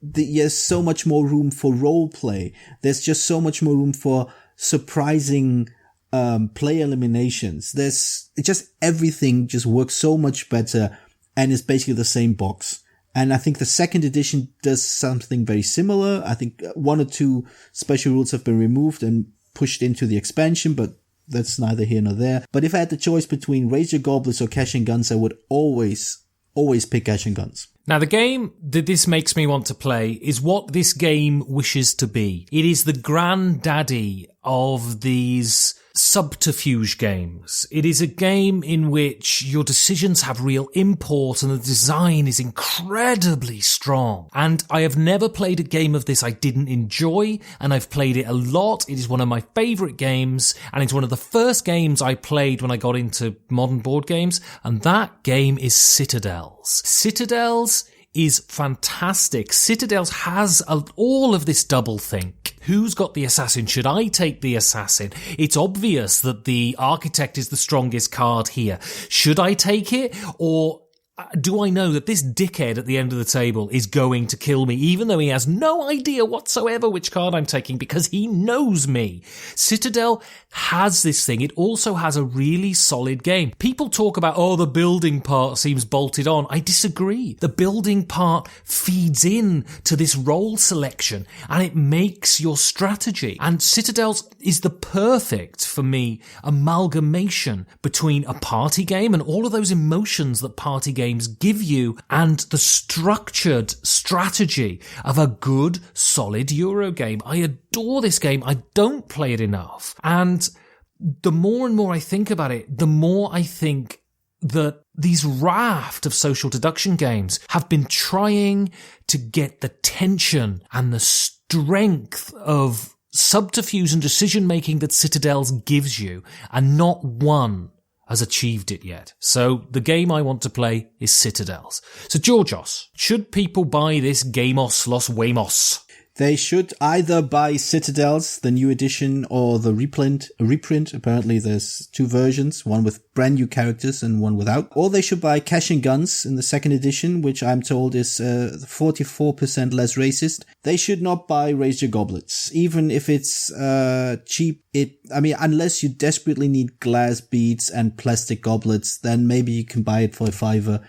there's so much more room for role play. There's just so much more room for surprising play eliminations. Everything just works so much better, and it's basically the same box. And I think the second edition does something very similar. I think 1 or 2 special rules have been removed and pushed into the expansion, but that's neither here nor there. But if I had the choice between Raise Your Goblets or Cash and Guns, I would always pick Cash and Guns. Now, the game that this makes me want to play is what this game wishes to be. It is the granddaddy of these subterfuge games. It is a game in which your decisions have real import and the design is incredibly strong. And I have never played a game of this I didn't enjoy, and I've played it a lot. It is one of my favourite games, and it's one of the first games I played when I got into modern board games, and that game is Citadels. Citadels is fantastic. Citadels has all of this doublethink. Who's got the assassin? Should I take the assassin? It's obvious that the architect is the strongest card here. Should I take it? Or do I know that this dickhead at the end of the table is going to kill me, even though he has no idea whatsoever which card I'm taking, because he knows me? Citadel has this thing. It also has a really solid game. People talk about, the building part seems bolted on. I disagree. The building part feeds in to this role selection, and it makes your strategy. And Citadels is the perfect, for me, amalgamation between a party game and all of those emotions that party games give you, and the structured strategy of a good, solid Euro game. I adore this game. I don't play it enough. And the more and more I think about it, the more I think that these raft of social deduction games have been trying to get the tension and the strength of subterfuge and decision making that Citadels gives you, and not one has achieved it yet. So the game I want to play is Citadels. So Georgios, should people buy this Gamos Los Wamos? They should either buy Citadels, the new edition, or the reprint. Apparently there's 2 versions, one with brand new characters and one without. Or they should buy Cash and Guns in the second edition, which I'm told is 44% less racist. They should not buy Raise Your Goblets, even if it's cheap. Unless you desperately need glass beads and plastic goblets, then maybe you can buy it for $5.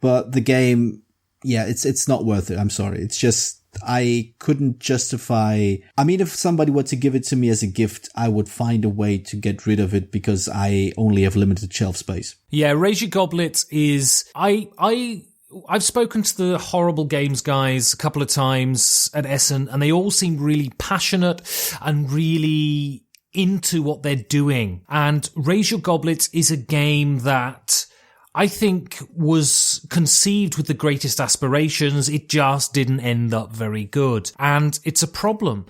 But the game, it's not worth it. I'm sorry. It's just, I couldn't justify. If somebody were to give it to me as a gift, I would find a way to get rid of it because I only have limited shelf space. Yeah, Raise Your Goblets is, I've spoken to the Horrible Games guys a couple of times at Essen, and they all seem really passionate and really into what they're doing. And Raise Your Goblets is a game that I think was conceived with the greatest aspirations. It just didn't end up very good. And it's a problem.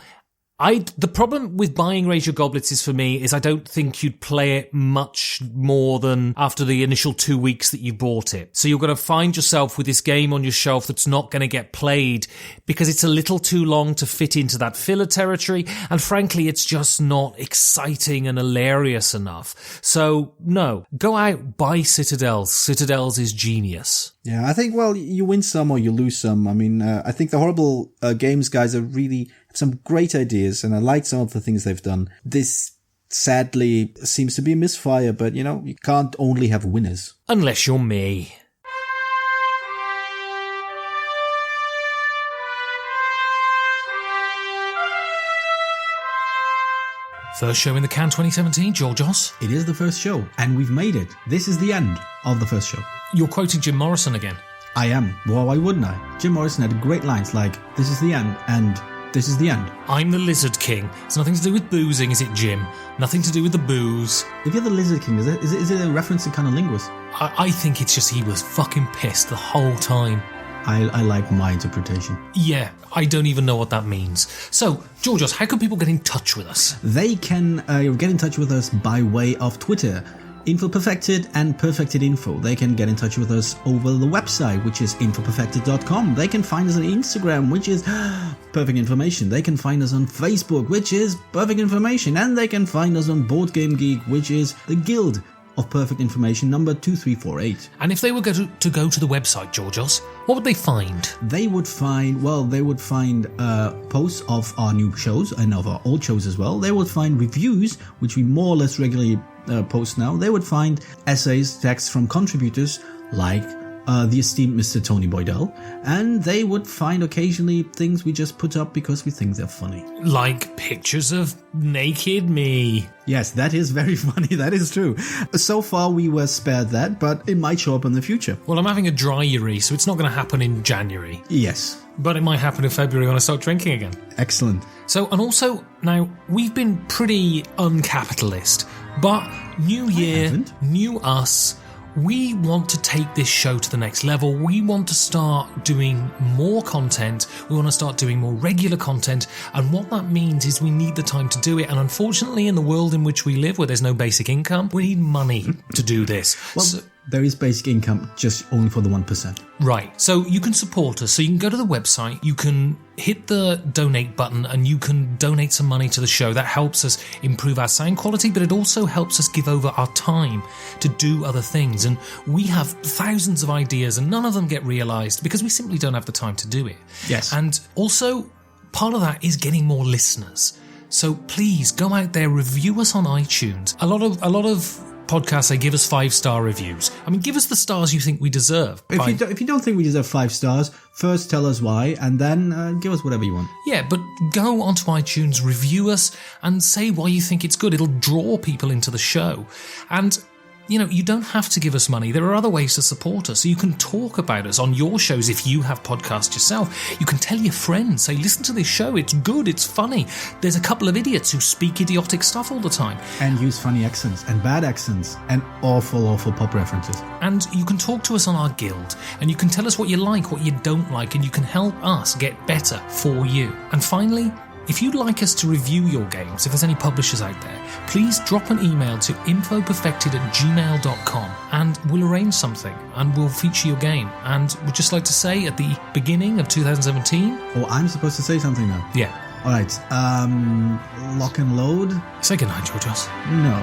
The problem with buying Raise Your Goblets is, for me, is I don't think you'd play it much more than after the initial 2 weeks that you bought it. So you're going to find yourself with this game on your shelf that's not going to get played because it's a little too long to fit into that filler territory. And frankly, it's just not exciting and hilarious enough. So no, go out, buy Citadels. Citadels is genius. Yeah, I think, you win some or you lose some. I think the Horrible Games guys have some great ideas, and I like some of the things they've done. This, sadly, seems to be a misfire, but, you can't only have winners. Unless you're me. First show in the can 2017, Georgios. It is the first show, and we've made it. This is the end of the first show. You're quoting Jim Morrison again. I am. Well, why wouldn't I? Jim Morrison had great lines like, "This is the end," and "This is the end." I'm the Lizard King. It's nothing to do with boozing, is it, Jim? Nothing to do with the booze. If you're the Lizard King, is it a reference to cunnilingus? I think it's just he was fucking pissed the whole time. I like my interpretation. Yeah, I don't even know what that means. So, Georgios, how can people get in touch with us? They can get in touch with us by way of Twitter, InfoPerfected and Perfected Info. They can get in touch with us over the website, which is infoperfected.com. They can find us on Instagram, which is Perfect Information. They can find us on Facebook, which is Perfect Information. And they can find us on Boardgame Geek, which is the Guild of Perfect Information number 2348. And if they were to go to the website, Georgios, what would they find? They would find posts of our new shows and of our old shows as well. They would find reviews, which we more or less regularly post now. They would find essays, texts from contributors like the esteemed Mr. Tony Boydell, and they would find occasionally things we just put up because we think they're funny. Like pictures of naked me. Yes, that is very funny, that is true. So far we were spared that, but it might show up in the future. Well, I'm having a dryary, so it's not going to happen in January. Yes. But it might happen in February when I start drinking again. Excellent. So, and also, now, we've been pretty uncapitalist, but new year, new us. We want to take this show to the next level. We want to start doing more content. We want to start doing more regular content. And what that means is we need the time to do it. And unfortunately, in the world in which we live, where there's no basic income, we need money to do this. Well, there is basic income, just only for the 1%. Right. So you can support us. So you can go to the website, you can hit the donate button, and you can donate some money to the show. That helps us improve our sound quality, but it also helps us give over our time to do other things. And we have thousands of ideas, and none of them get realised because we simply don't have the time to do it. Yes. And also, part of that is getting more listeners. So please go out there, review us on iTunes. A lot of podcasts, they give us 5-star reviews. I mean, give us the stars you think we deserve. If you don't think we deserve 5 stars, first tell us why, and then give us whatever you want. Yeah, but go onto iTunes, review us, and say why you think it's good. It'll draw people into the show. And you know, you don't have to give us money. There are other ways to support us. So you can talk about us on your shows if you have podcasts yourself. You can tell your friends, say, listen to this show. It's good. It's funny. There's a couple of idiots who speak idiotic stuff all the time. And use funny accents and bad accents and awful pop references. And you can talk to us on our guild. And you can tell us what you like, what you don't like. And you can help us get better for you. And finally, if you'd like us to review your games, if there's any publishers out there, please drop an email to infoperfected@gmail.com and we'll arrange something and we'll feature your game. And we'd just like to say at the beginning of 2017... Oh, I'm supposed to say something now? Yeah. Alright, lock and load? Say goodnight, Georgios. No.